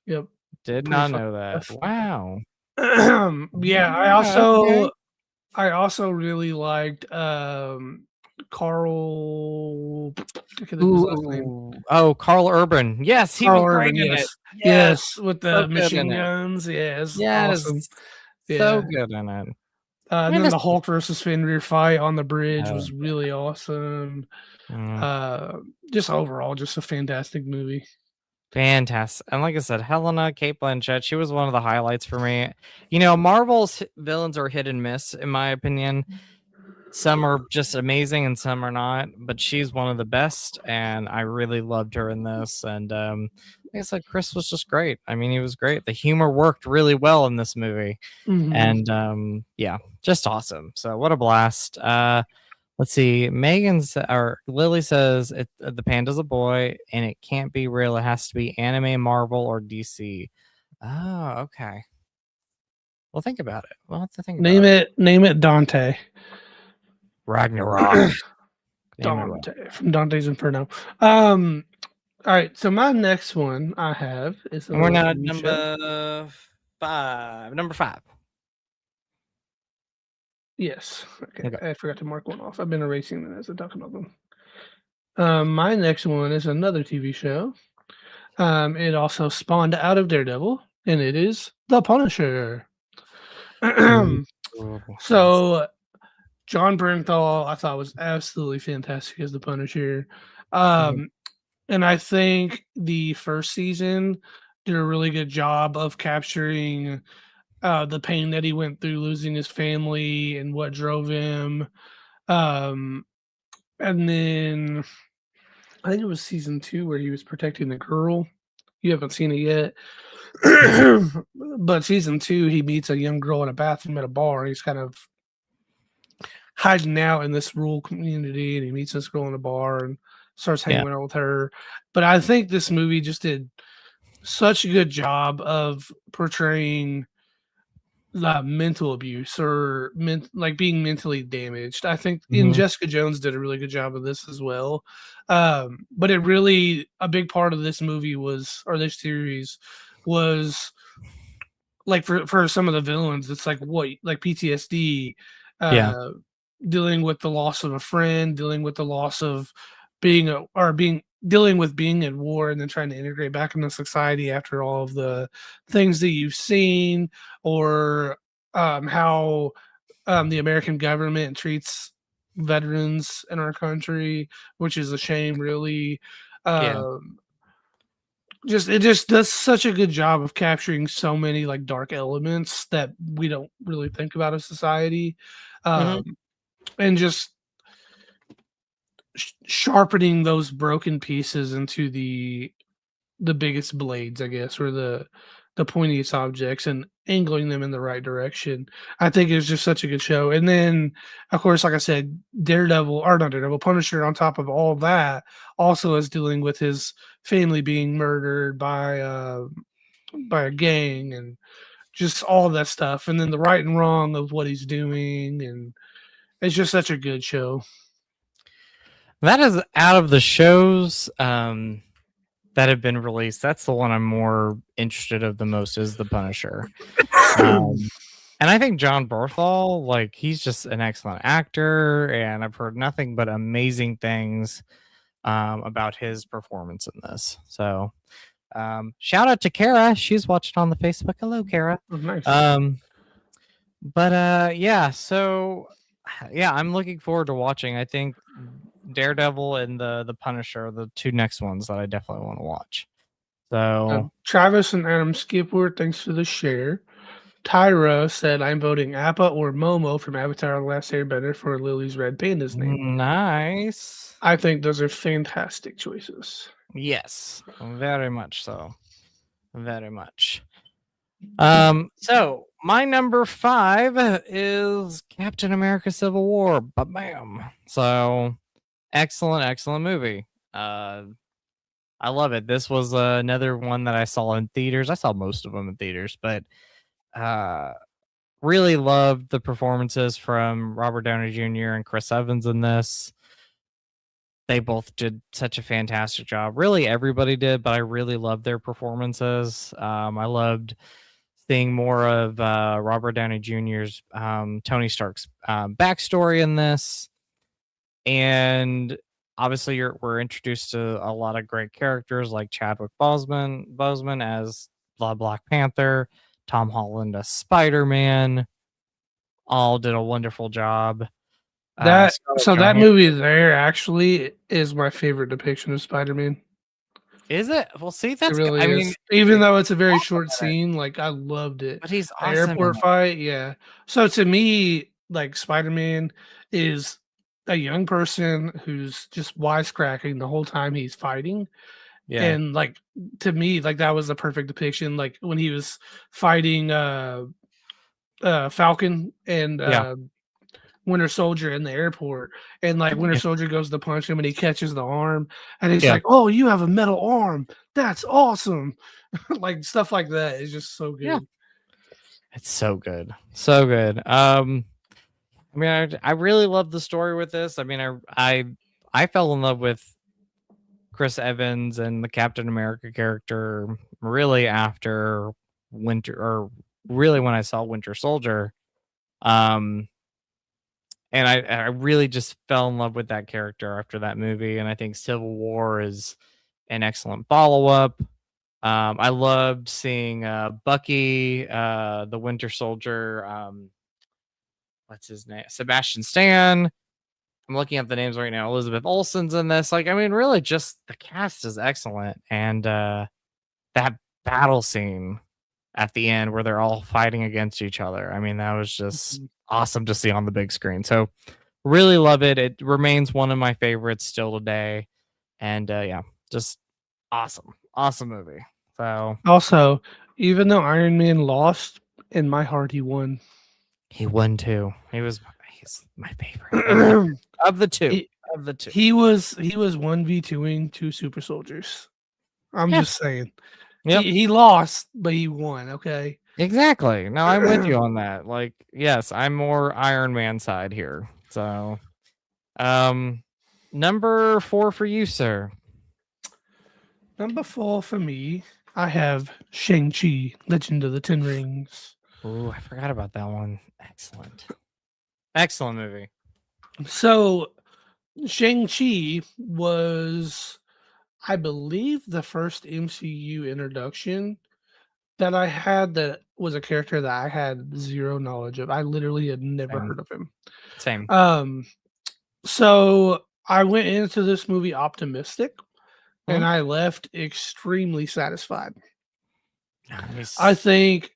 Yep. Did Pretty not fun know that. stuff. Wow. Yeah, Yeah, okay. I also really liked Carl I can't think of his last name. Ooh. Oh, Carl Urban. Yes, he Carl was great Urban, in it. yes. Yes. Yes, with So the good in machine it. guns. Yes, awesome. Yes. So Yeah. good in it. And Man, then this the Hulk versus Fenrir fight on the bridge oh, was really awesome. mm, Uh, just overall, just a fantastic movie. fantastic. And like I said, Helena, Kate Blanchett, she was one of the highlights for me. You know, Marvel's villains are hit and miss, in my opinion. Some are just amazing and some are not, but she's one of the best, and I really loved her in this. And like I said, Chris was just great. I mean, he was great. The humor worked really well in this movie, Mhm. and yeah, just awesome. So what a blast. Let's see. Or Lily says the panda's a boy, and it can't be real. It has to be anime, Marvel, or DC. Oh, okay. Well, think about it. We'll have to think about it. Name it Dante. Ragnarok. Name it. Dante from Dante's Inferno. Um, all right, so my next one I have is And we're another not TV show. number 5. Number 5. Yes. Okay, Okay. I forgot to mark one off. I've been erasing them as I talk about them. My next one is another TV show. It also spawned out of Daredevil, and it is The Punisher. Ooh, yes. So John Bernthal, I thought was absolutely fantastic as the Punisher. Mhm. Um, and I think the first season did a really good job of capturing the pain that he went through losing his family and what drove him. Um, and then I think it was season 2 where he was protecting the girl. You haven't seen it yet. Mhm. But season 2, he meets a young girl in a bathroom at a bar. He's kind of hiding out in this rural community, and he meets this girl in a bar and starts Yeah. hanging out with her. But I think this movie just did such a good job of portraying mental abuse or like being mentally damaged. I think in Hmm. Jessica Jones did a really good job of this as well. But it really a big part of this movie was or this series was like for some of the villains, it's like what like PTSD, Yeah. uh, dealing with the loss of a friend, dealing with the loss of being a or being dealing with being at war and then trying to integrate back into society after all of the things that you've seen, or how the American government treats veterans in our country, which is a shame, really. Yeah. Um, just it just does such a good job of capturing so many like dark elements that we don't really think about as society, Hmm. um, and just sharpening those broken pieces into the biggest blades, I guess, or the pointiest objects and angling them in the right direction. I think it's just such a good show. And then, of course, like I said, Daredevil or not Daredevil, Punisher on top of all that also is dealing with his family being murdered by a gang and just all that stuff. And then the right and wrong of what he's doing. And it's just such a good show. That is out of the shows that have been released. That's the one I'm more interested of the most is the Punisher. Um, and I think John Berthal, like he's just an excellent actor, and I've heard nothing but amazing things about his performance in this. So shout out to Kara. She's watching on the Facebook. Hello, Kara. Oh, nice. Um, but yeah, so yeah, I'm looking forward to watching. I think Daredevil and the Punisher are the two next ones that I definitely want to watch. So Travis and Adam Skipworth, thanks for the share. Tyra said, I'm voting Appa or Momo from Avatar The Last Airbender for Lily's Red Panda's name. nice. I think those are fantastic choices. Yes, very much so. Very much. So my number 5 is Captain America Civil War. Bam. So excellent movie. I love it. This was another one that I saw in theaters. I saw most of them in theaters, but uh really loved the performances from Robert Downey Jr. and Chris Evans in this. They both did such a fantastic job. Really, everybody did, but I really loved their performances. I loved seeing more of Robert Downey Jr.'s Tony Stark's backstory in this, and obviously, we're introduced to a lot of great characters like Chadwick Boseman as the Black Panther, Tom Holland as Spider-Man. All did a wonderful job. Scarlett That Johansson. movie there actually is my favorite depiction of Spider-Man. Is it? Well, see, It that's good. really I mean, is. Even he's though it's a very awesome short in it, scene, like I loved it. but he's The awesome in airport it. fight, yeah. So to me, like Spider-Man is a young person who's just wisecracking the whole time he's fighting. Yeah, And like to me, like that was the perfect depiction. Like when he was fighting Falcon and yeah, Winter Soldier in the airport, and like Winter yeah, Soldier goes to punch him and he catches the arm, and he's yeah, like, "Oh, you have a metal arm. That's awesome." Like stuff like that is just so yeah. good. It's so good, so good. I mean, I really love the story with this. I mean, I fell in love with Chris Evans and the Captain America character really after Winter, or really when I saw Winter Soldier. Um, and I really just fell in love with that character after that movie. And I think Civil War is an excellent follow up. I loved seeing Bucky, the Winter Soldier. What's his name? Sebastian Stan. I'm looking at the names right now. Elizabeth Olsen's in this. Like, I mean, really, just the cast is excellent, and that battle scene at the end where they're all fighting against each other. I mean, that was just Mhm. awesome to see on the big screen. So, really love it. It remains one of my favorites still today, and yeah, just awesome movie. So Also, even though Iron Man lost, in my heart he won. he won too. He's my favorite of the two. he, Of the two. he was 1v2ing two super soldiers. I'm Yeah. just saying. Yep. He lost, but he won, okay? Exactly. No, I'm with you on that. Like, yes, I'm more Iron Man side here. So, um, number 4 for you, sir. Number 4 for me, I have Shang-Chi, Legend of the Ten Rings. Ooh, I forgot about that one. Excellent. Excellent movie. So, Shang-Chi was, I believe, the first MCU introduction that I had that was a character that I had 0 knowledge of. I literally had never Same. heard of him. Same. Um, so I went into this movie optimistic, and Mhm. I left extremely satisfied. I Nice. think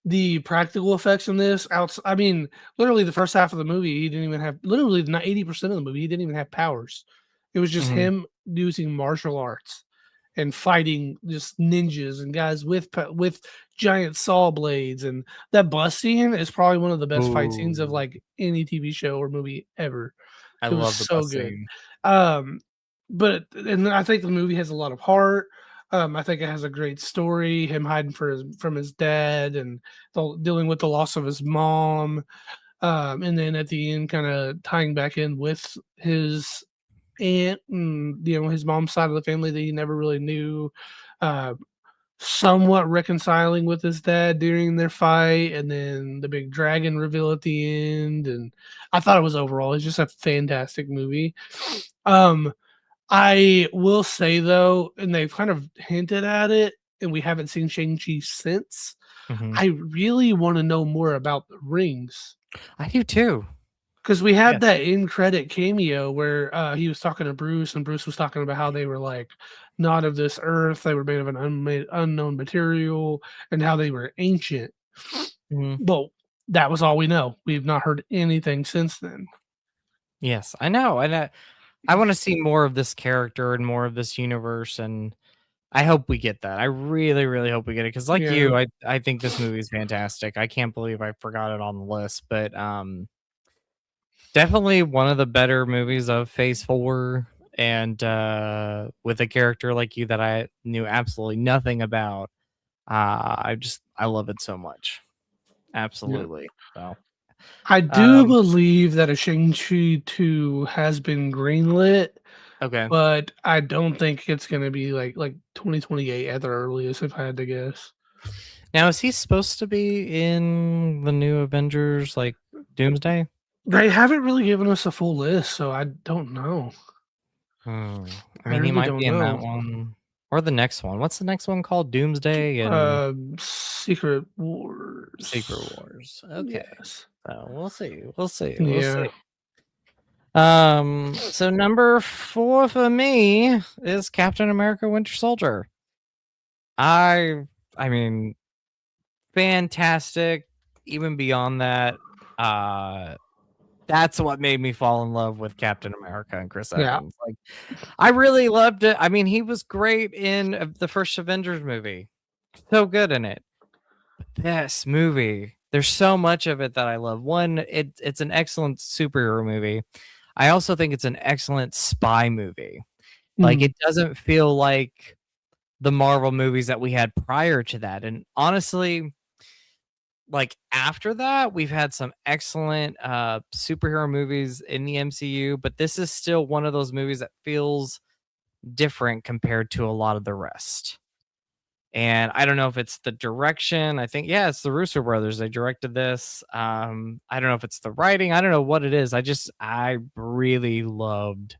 the practical effects in this I mean, literally the first half of the movie, he didn't even have literally not 80% of the movie, he didn't even have powers. It was just Mhm. him using martial arts and fighting just ninjas and guys with giant saw blades, and that bus scene is probably one of the best fight scenes of, Ooh, like, any TV show or movie ever. I It was love the so bus good. scene. Um, and I think the movie has a lot of heart. I think it has a great story, him hiding from his dad and dealing with the loss of his mom, and then at the end, kinda tying back in with his aunt and, his mom's side of the family that he never really knew, uh, somewhat reconciling with his dad during their fight, and then the big dragon reveal at the end, and I thought it was overall it's just a fantastic movie. Um, I will say though, and they've kind of hinted at it, and we haven't seen Shang-Chi since, Mhm. I really wanna know more about the rings. I do too. 'Cause we had Yes. that end credit cameo where, he was talking to Bruce, and Bruce was talking about how they were, like, not of this earth, they were made of an unknown material, and how they were ancient. Mhm. Well, that was all we know. We've not heard anything since then. Yes, I know, and I wanna see more of this character and more of this universe, and I hope we get that. I really, really hope we get it because, like Yeah. you, I think this movie is fantastic. I can't believe I forgot it on the list, but, definitely one of the better movies of Phase 4, and, with a character like you that I knew absolutely nothing about. I love it so much. Yeah. Absolutely. So, I do um believe that a Shang-Chi 2 has been greenlit, okay. but I don't think it's gonna be, like, 2028 at the earliest, if I had to guess. Now is he supposed to be in the new Avengers, like, Doomsday? They haven't really given us a full list, so I don't know. Hmm. I I mean, he really might don't be in that know. one or the next one. What's the next one called? Doomsday and Secret Secret Wars. Wars. Okay. Yes. So we'll see. We'll see. We'll Yeah. see. So number 4 for me is Captain America Winter Soldier. I I mean, fantastic. Even beyond that, uh that's what made me fall in love with Captain America and Chris Yeah. Evans. Like, I really loved it. I mean, he was great in the first Avengers movie. So good in it. This movie, there's so much of it that I love. One, it's an excellent superhero movie. I also think it's an excellent spy movie. Like, Mhm. it doesn't feel like the Marvel movies that we had prior to that. And honestly, like after that, we've had some excellent superhero movies in the MCU, but this is still one of those movies that feels different compared to a lot of the rest. And I don't know if it's the direction. I think, yeah, it's the Russo brothers. They directed this. I don't know if it's the writing. I don't know what it is. I really loved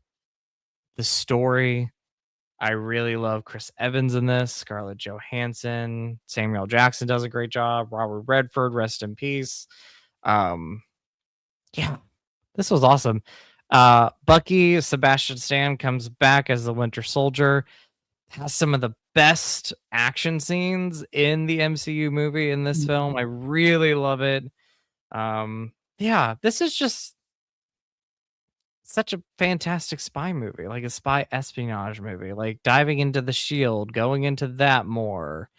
the story. I really love Chris Evans in this, Scarlett Johansson, Samuel Jackson does a great job, Robert Redford, rest in peace. Um, yeah, this was awesome. Bucky Sebastian Stan comes back as the Winter Soldier, has some of the best action scenes in the MCU movie in this Mhm. film. I really love it. Yeah, this is just such a fantastic spy movie, like a spy espionage movie, like diving into the shield, going into that more.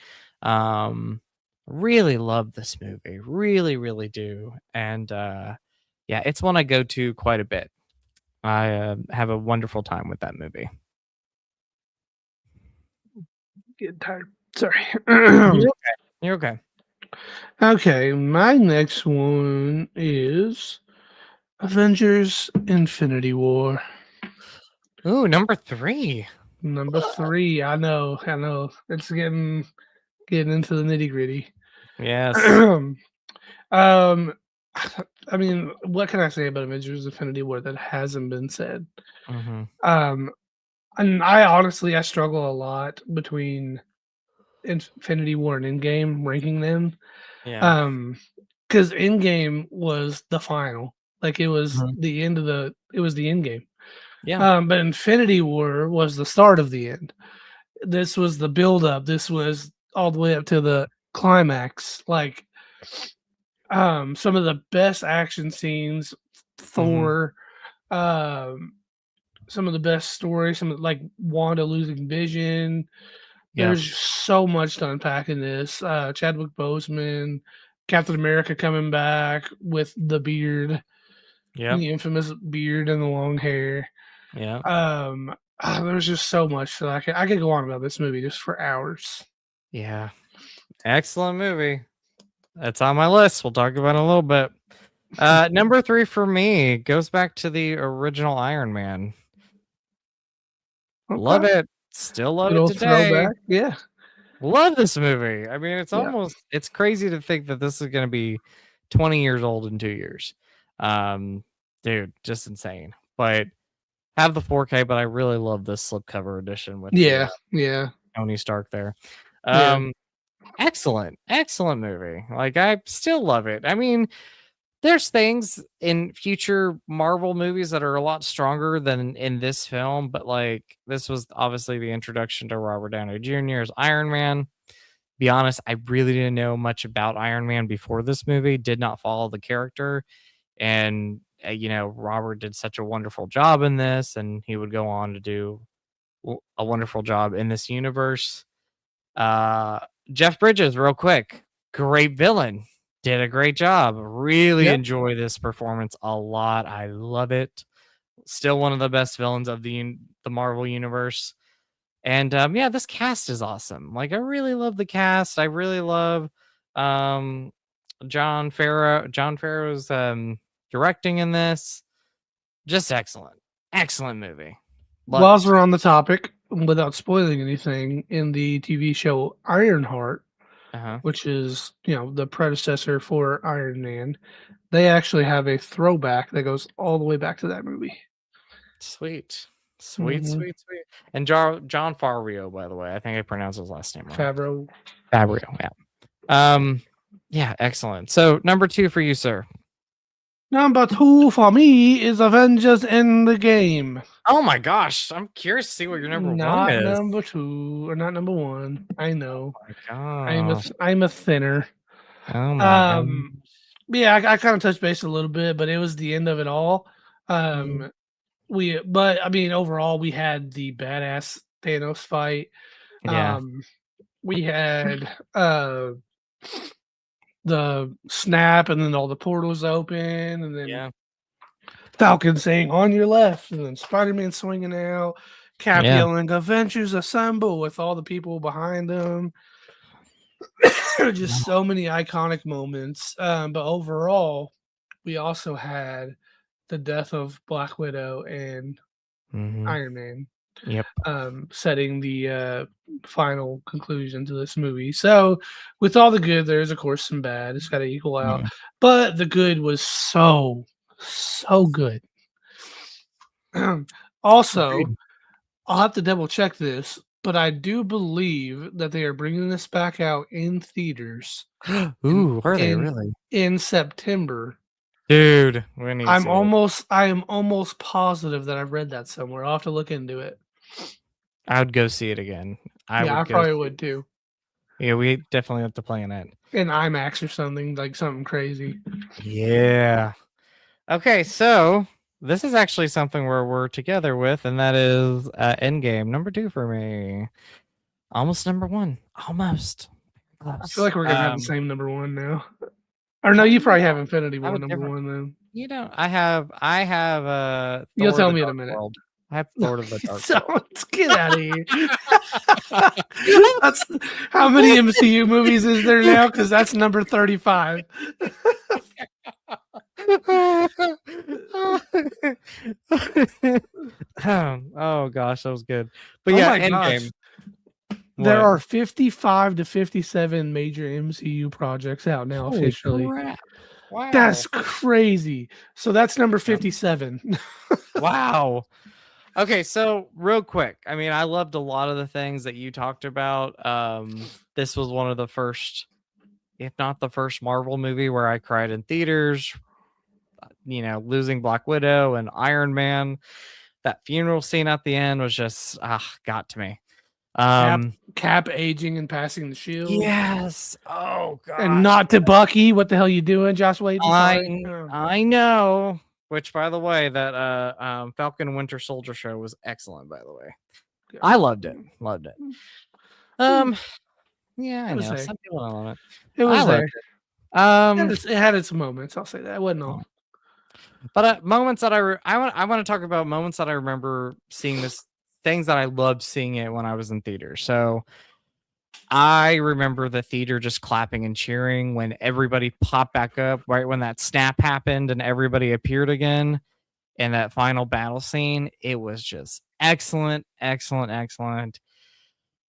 Um, really love this movie. Really, really do. And yeah, it's one I go to quite a bit. I have a wonderful time with that movie. Getting tired. Sorry. You're okay. You're okay. Okay, my next one is Avengers: Infinity War. Ooh, number 3. Number 3. I know. It's getting into the nitty gritty. Yes. um, I mean, what can I say about Avengers: Infinity War that hasn't been said? Mm-hmm. Um, and I honestly I struggle a lot between Infinity War and Endgame ranking them. Yeah. Because Endgame was the final, like it was Mhm. the end of it was the end game. Yeah. But Infinity War was the start of the end. This was the build up. This was all the way up to the climax. Like some of the best action scenes, Mm-hmm. Thor, um, some of the best stories, some of like Wanda losing Vision. Yep. There's so much to unpack in this. Chadwick Boseman, Captain America coming back with the beard, Yep. the infamous beard and the long hair. Yep. There's just so much that I could go on about this movie just for hours. Yeah. Excellent movie. That's on my list. We'll talk about it in a little bit. Number 3 for me goes back to the original Iron Man. Love Okay, it. Still love good it old today. throwback. Yeah, Love this movie. I mean, yeah, it's crazy to think that this is going to be 20 years old in 2 years. Um, Dude, just insane. But have the 4K, but I really love this slipcover edition with the yeah, yeah, Tony Stark there. yeah, Um, excellent movie. Like I still love it. I mean, there's things in future Marvel movies that are a lot stronger than in this film, but like this was obviously the introduction to Robert Downey Jr. as Iron Man. Be honest, I really didn't know much about Iron Man before this movie, did not follow the character. And, Robert did such a wonderful job in this, and he would go on to do a wonderful job in this universe. Uh, Jeff Bridges, real quick, great villain, did a great job. Really yep, enjoy this performance a lot. I love it. Still one of the best villains of the Marvel universe. And yeah, this cast is awesome. Like I really love the cast. I really love um John Farrow. John Farrow's directing in this. Just excellent. Excellent movie. Love whilst it. we're on the topic, without spoiling anything, in the TV show Ironheart, Uh-huh. which is, the predecessor for Iron Man, they actually have a throwback that goes all the way back to that movie. Sweet. Sweet, Mhm. sweet, sweet. And John Favreau, by the way. I think I pronounced his last name wrong. Favreau. Favreau, yeah. Yeah, excellent. So number 2 for you, sir. Number 2 for me is Avengers Endgame. Oh my gosh. I'm curious to see what your number 1 Not is. number 2 or not number 1. I know. My I'm a gosh. I'm a thinner. Oh my god. Um, yeah, I kinda touched base a little bit, but it was the end of it all. Mm, But I mean, overall, we had the badass Thanos fight. yeah. Um, we had, the snap and then all the portals open and then Yeah. Falcon saying on your left and then Spider-Man swinging out, Cap Yeah. yelling Avengers assemble with all the people behind them. Just so many iconic moments. But overall, we also had the death of Black Widow and Mhm. Iron Man, Yep. setting the final conclusion to this movie. So, with all the good, there's of course some bad. It's got to equal out, Mhm. but the good was so good. Also, Agreed. I'll have to double check this, but I do believe that they are bringing this back out in theaters in Ooh, are they in really? in September. Dude, we need to see it. I am almost positive that I've read that somewhere. I'll have to look into it. I would go see it again. I Yeah, would I go probably see would too. Yeah, we definitely have to plan it. In IMAX or something, like something crazy. Yeah. Okay, so this is actually something where we're together with, and that is Endgame, number 2 for me. Almost number 1. Almost. I feel Close. like we're gonna have the same number one now. Or no, you No, probably have Infinity I have War a number different one then. I have You'll Thor tell the me in a Dark minute. World. I have Thor of the Dark So World. let's get out of here. That's how many MCU movies is there now? Because that's number 35. Oh gosh, that was good. But Oh yeah, my gosh. Endgame. There What? are 55 to 57 major MCU projects out now Holy officially. crap. Wow. That's crazy. So that's number 57. Wow. Okay, so real quick, I mean, I loved a lot of the things that you talked about. This was one of the first, if not the first Marvel movie where I cried in theaters. You know, losing Black Widow and Iron Man. That funeral scene at the end was just got to me. Cap aging and passing the shield. Yes. Oh gosh. And not to Bucky. What the hell you doing, Josh Whedon? Sorry. I know. Which, by the way, that Falcon and Winter Soldier show was excellent. By the way, I loved it. Loved it. Yeah, I know. Some people don't love it. It was there. It had its moments. I'll say that. It wasn't all. But moments that I want to talk about moments that I remember seeing this, things that I loved seeing it when I was in theater. So I remember the theater just clapping and cheering when everybody popped back up, right when that snap happened and everybody appeared again in that final battle scene. It was just excellent, excellent, excellent.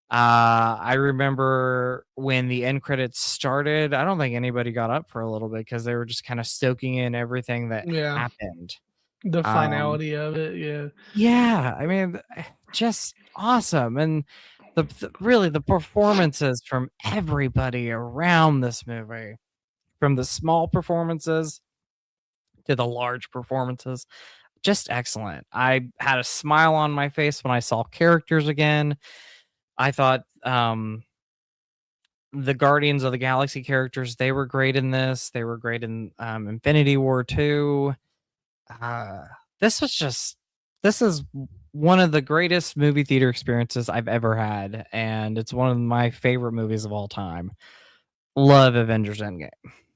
I remember when the end credits started, I don't think anybody got up for a little bit because they were just kind of stoking in everything that happened. The finality of it, yeah. Yeah, I mean, just awesome. And really the performances from everybody around this movie, from the small performances to the large performances, just excellent. I had a smile on my face when I saw characters again. I thought the Guardians of the Galaxy characters, they were great in this. They were great in Infinity War 2. This is one of the greatest movie theater experiences I've ever had, and it's one of my favorite movies of all time. Love Avengers Endgame.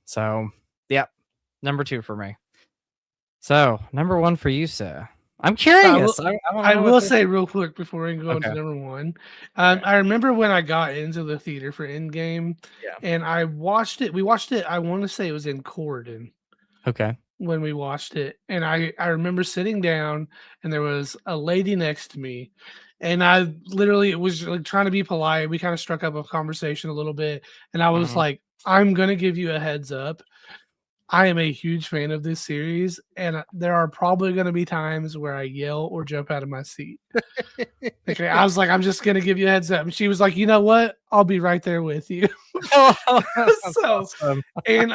So, yep, number 2 for me. So, number 1 for you, sir. I'm curious. I will say real quick before we go into number 1. I remember when I got into the theater for Endgame, and I watched it. We watched it. I want to say it was in Corridon. Okay. When we watched it, and I remember sitting down, and there was a lady next to me, and I literally was like trying to be polite. We kind of struck up a conversation a little bit, and I was like, "I'm gonna give you a heads up. I am a huge fan of this series, and there are probably going to be times where I yell or jump out of my seat." Okay, I was like, "I'm just going to give you a heads up." And she was like, "You know what? I'll be right there with you." Awesome. And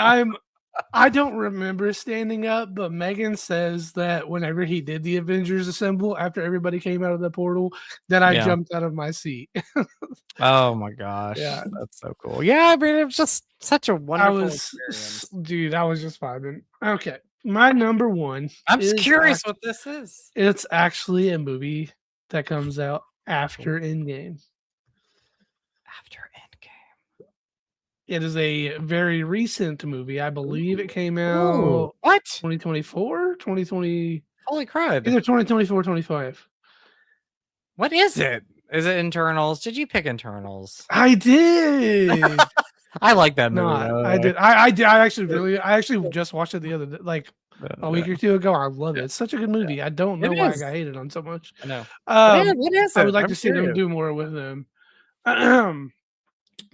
I don't remember standing up, but Megan says that whenever he did the Avengers Assemble, after everybody came out of the portal, that I jumped out of my seat. Oh my gosh. Yeah. That's so cool. Yeah, I mean, it was just such a wonderful experience. Dude, I was just vibing. Okay. My number 1. I'm just curious what this is. It's actually a movie that comes out after Endgame. After Endgame. It is a very recent movie. I believe it came out 2024, 2020. Holy crud. Either 2024 or 25. What is it? Is it Internals? Did you pick Internals? I did. I like that movie. I did. I actually just watched it the other day, like a week or 2 ago. I love it. It's such a good movie. I don't know why I got hated on so much. I know. What is it? I would like to see them do more with them.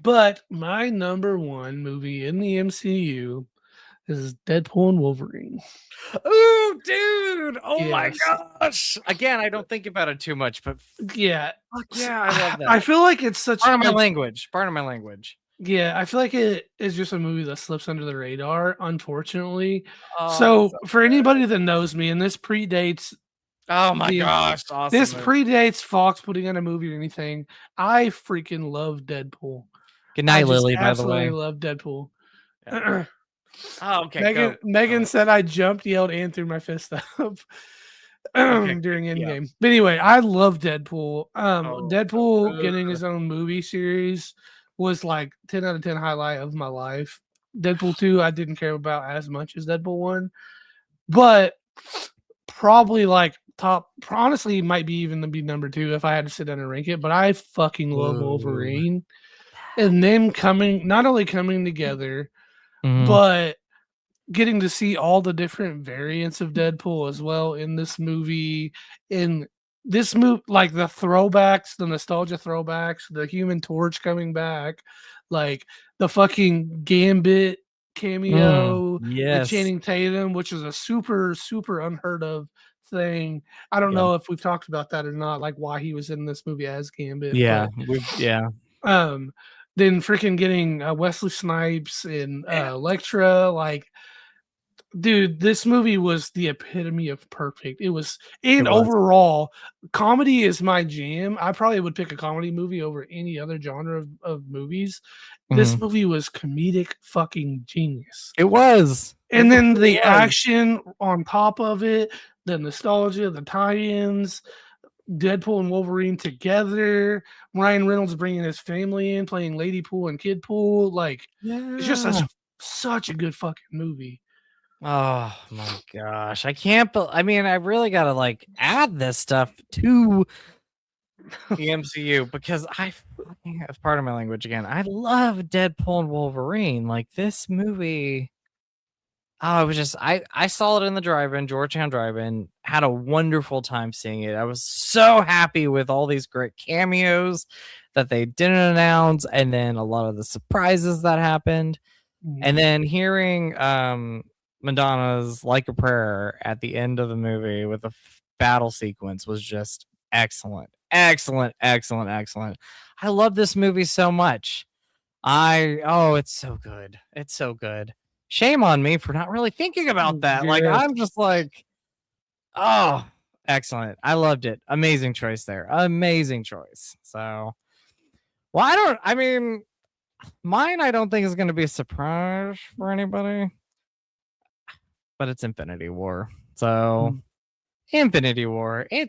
But my number 1 movie in the MCU is Deadpool and Wolverine. Oh, dude! Oh my gosh! Again, I don't think about it too much, but yeah, I love that. I feel like it's such part of my language. Part of my language. Yeah, I feel like it is just a movie that slips under the radar, unfortunately. So for anybody that knows me, and this predates. Oh my gosh! Awesome. This predates Fox putting on a movie or anything. I freaking love Deadpool. Good night, Lily. By the way, I love Deadpool. Yeah. Oh, okay. Megan said I jumped, yelled, and threw my fist up during Endgame. But anyway, I love Deadpool. Deadpool getting his own movie series was like 10 out of 10 highlight of my life. Deadpool 2, I didn't care about as much as Deadpool 1, but probably like top. Honestly, it might be even to be number 2 if I had to sit down and rank it. But I fucking love Ooh. Wolverine, and them not only coming together, Mhm. but getting to see all the different variants of Deadpool as well in this movie. In this movie, like the throwbacks, the nostalgia throwbacks, the Human Torch coming back, like the fucking Gambit cameo with Yes. Channing Tatum, which is a super, super unheard of thing. I don't Yeah. know if we've talked about that or not, like why he was in this movie as Gambit, Yeah. but Yeah. um then freaking getting Wesley Snipes and Yeah. Elektra, like dude, this movie was the epitome of perfect. It was, It and was. overall, comedy is my jam. I probably would pick a comedy movie over any other genre of movies. This Mhm. movie was comedic fucking genius. It was. It And then really the was. action on top of it, the nostalgia, the tie-ins, Deadpool and Wolverine together, Ryan Reynolds bringing his family in, playing Lady Pool and Kid Pool, like it's just Yeah. such a good fucking movie. Oh my gosh. I can't I mean, I really gotta like add this stuff to the MCU because as part of my language again. I love Deadpool and Wolverine. Like this movie. Oh, it was just I saw it in the drive-in, Georgetown drive-in, had a wonderful time seeing it. I was so happy with all these great cameos that they didn't announce, and then a lot of the surprises that happened. And Mhm. then hearing Madonna's Like a Prayer at the end of the movie with a battle sequence was just excellent. Excellent, excellent, excellent. I love this movie so much. It's so good. It's so good. Shame on me for not really thinking about that. Like Yes. I'm just like, oh, excellent. I loved it. Amazing choice there. Amazing choice. So, well, I mean, mine I don't think is going to be a surprise for anybody, but it's Infinity War. So, Mm, Infinity War, yeah.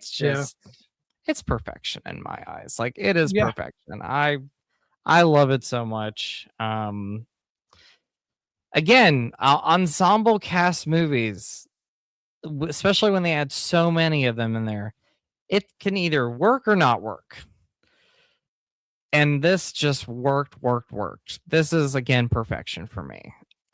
it's perfection in my eyes. Like it is Yeah. perfection. I love it so much. Again, ensemble cast movies, especially when they add so many of them in there, it can either work or not work. And this just worked. This is again perfection for me.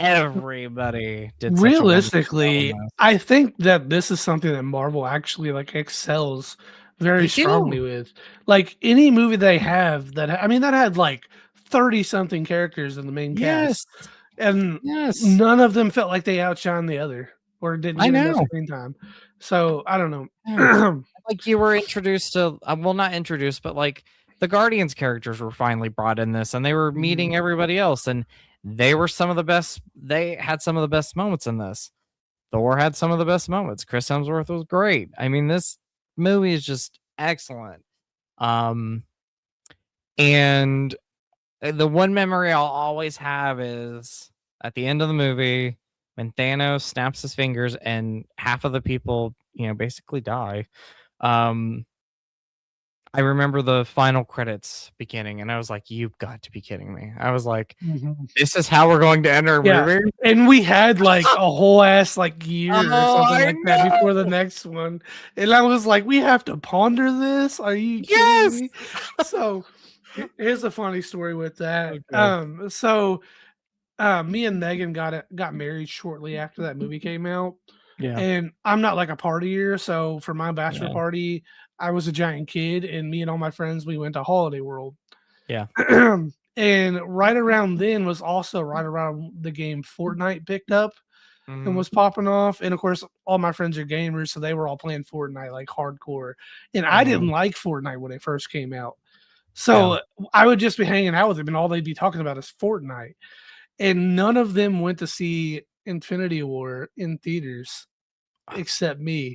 Everybody did such a wonderful job on Realistically, this. I think that this is something that Marvel actually, like, excels very They do. strongly with. Like, any movie they have I mean, that had, like, 30 something characters in the main cast, Yes. and Yes. none of them felt like they outshined the other or didn't I get enough know. screen time. So, I don't Yeah. know. Like you were introduced to well, not introduced, but like the Guardians characters were finally brought in this and they were Mhm. meeting everybody else and they were some of the best they had some of the best moments in this. Thor had some of the best moments. Chris Hemsworth was great. I mean, this movie is just excellent. Um, and the one memory I'll always have is at the end of the movie when Thanos snaps his fingers and half of the people, basically die. Um, I remember the final credits beginning, and I was like, "You've got to be kidding me!" I was like, Mhm. "This is how we're going to end our Yeah, movie?" and we had, like, a whole ass, like, year or Oh, something I like that before the know. next one, and I was like, "We have to ponder this? Are you kidding Yes. me?" So, here's a funny story with that. Okay. Me and Megan got married shortly after that movie came out, Yeah. and I'm not, like, a partier, so for my bachelor Yeah. party, I was a giant kid, and me and all my friends, we went to Holiday World. Yeah. And right around then was also right around the game Fortnite picked up and Mhm. was popping off. And of course, all my friends are gamers, so they were all playing Fortnite like hardcore. And I didn't Mhm. like Fortnite when it first came out. Yeah. So I would just be hanging out with them, and all they'd be talking about is Fortnite. And none of them went to see Infinity War in theaters except me.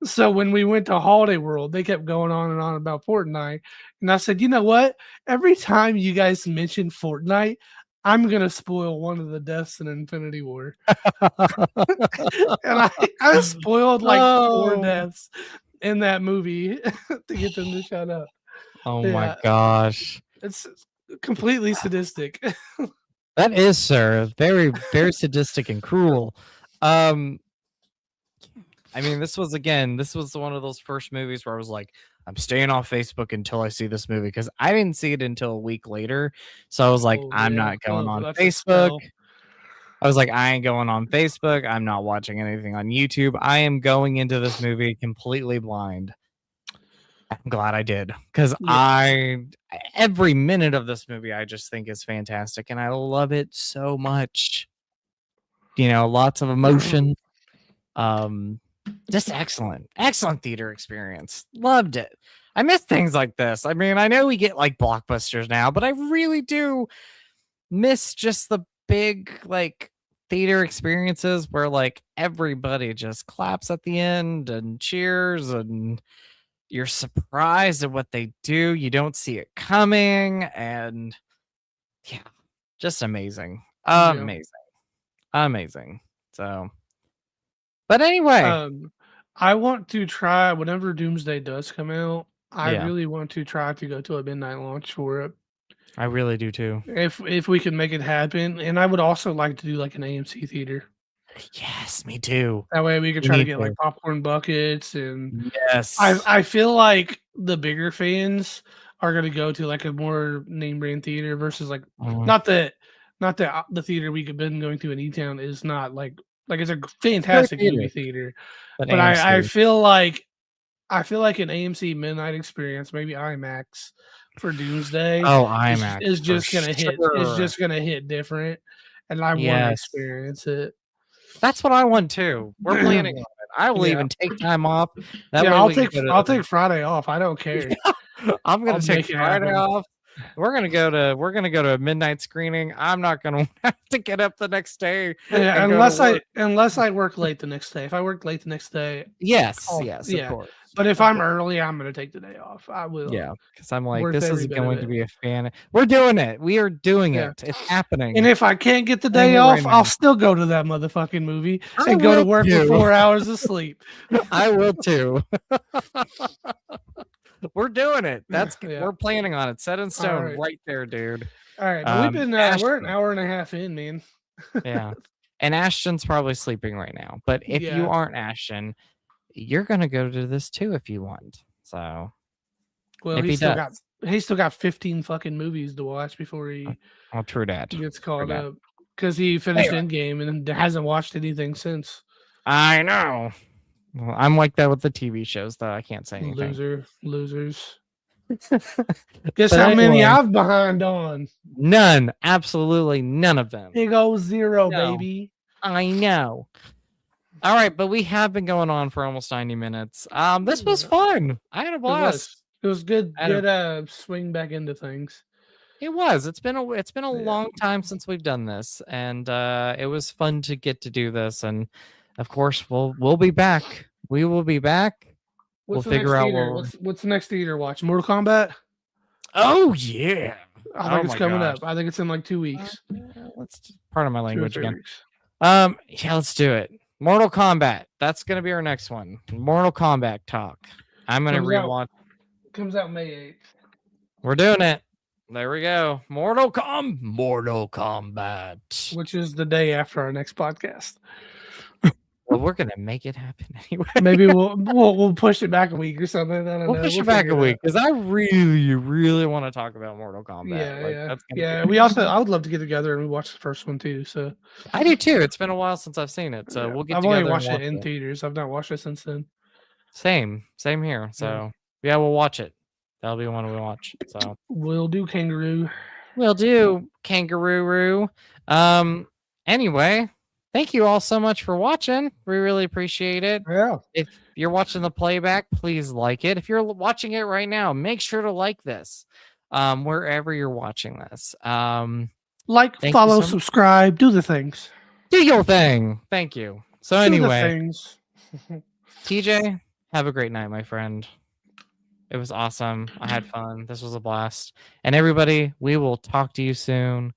So when we went to Holiday World, they kept going on and on about Fortnite, and I said, "You know what? Every time you guys mention Fortnite, I'm gonna spoil one of the deaths in Infinity War." And I spoiled like 4 Oh. deaths in that movie to get them to shut up. Oh my Yeah, gosh. it's completely sadistic. That is, sir, very, very sadistic and cruel. Um, I mean, this was one of those first movies where I was like, I'm staying off Facebook until I see this movie because I didn't see it until a week later. So I was like, Oh I'm yeah. not going Oh, on that's a Facebook. spell. I was like, I ain't going on Facebook. I'm not watching anything on YouTube. I am going into this movie completely blind. I'm glad I did because Yeah. every minute of this movie I just think is fantastic and I love it so much. Lots of emotion. Just excellent theater experience. Loved it. I miss things like this. I mean, I know we get like blockbusters now, but I really do miss just the big like theater experiences where like everybody just claps at the end and cheers and you're surprised at what they do. You don't see it coming and yeah, just amazing. Yeah. Amazing. So, but anyway, I want to try whenever Doomsday does come out. I yeah, really want to try to go to a midnight launch for it. I really do too. If we can make it happen, and I would also like to do like an AMC theater. Yes, me too. That way we could We try to need get to. like popcorn buckets, and I Yes. I feel like the bigger fans are gonna go to like a more name brand theater versus like Mhm. not that the theater we have been going to in E Town is not like it's a It's a great fantastic movie theater, theater, but but I AMC. feel like an AMC midnight experience, maybe IMAX for Doomsday Oh, is IMAX is for just gonna hit is sure. just gonna hit different, and I wanna Yes. experience it. That's what I want too. We're planning on it. I will Yeah. even take time off. That Yeah, way we can go I'll to take Friday off, I don't care. I'm I'll gonna take make it Friday happen. off. We're gonna go to a midnight screening. I'm not gonna have to get up the next day Yeah, and go to work. unless I work late the next day. If I work late the next day, Yes, of yeah. course. But if Of I'm course. early, I'm gonna take the day off. I will. Yeah, because I'm like, Worth this is every bit of going to it. be a fan. We're doing it. We are doing Yeah. it. It's And happening. if I can't get the Happening day right off, I'll now. still go to that motherfucking movie I and go to will work with too. 4 hours of sleep. I will too. We're doing it. Yeah. We're planning on it. Set in stone Alright. right there, dude. Alright, but we've been, we're an Ashton. hour and a half in, man. Yeah. And Ashton's probably sleeping right now. But if you Yeah. aren't Ashton, you're gonna go to this too if you want. So Well, if he does. he's still got 15 fucking movies to watch before he Oh, true that. gets True caught that. up. Because he finished Anyway, Endgame and hasn't watched anything since. I know. Well, I'm like that with the TV shows, though. I can't say anything. Losers. Guess But how many anyway, I've behind on? none. Absolutely none of them. Big old 0, No. baby. I know. All right, but we have been going on for almost 90 minutes. This was fun. I had a blast. It was good swing back into things. It was. It's been a Yeah. long time since we've done this, and it was fun to get to do this. And of course, we'll be back. We will be back. What's We'll figure out what's the next theater watch? Mortal Kombat? Oh yeah. I think it's coming gosh. up. I think it's in like 2 weeks. Let's pardon my 2 or language 3 again. weeks. Yeah, let's do it. Mortal Kombat. That's gonna be our next one. Mortal Kombat talk. I'm gonna rewatch. Comes out May 8th. We're doing it. There we go. Mortal Kombat. Which is the day after our next podcast. Well, we're gonna make it happen anyway. Maybe we'll push it back a week or something. I don't know. We'll push it back a week because I really want to talk about Mortal Kombat. Yeah. I would love to get together and we watch the first one too. So I do too. It's been a while since I've seen it, so we'll get I've together. only watched it in theaters. I've not watched it since then. Same here. So yeah, we'll watch it. That'll be one we watch. So we'll do Kangaroo. We'll do Kangaroo. Anyway, thank you all so much for watching. We really appreciate it. Yeah. If you're watching the playback, please like it. If you're watching it right now, make sure to like this. Wherever you're watching this. Like, follow, subscribe, do the things. Do your thing. Thank you. So anyway, TJ, have a great night, my friend. It was awesome. I had fun. This was a blast. And everybody, we will talk to you soon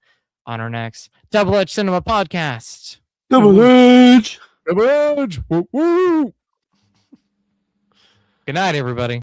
on our next Double Edge Cinema podcast. Double Edge. Double Edge. Woo, woo. Good night, everybody.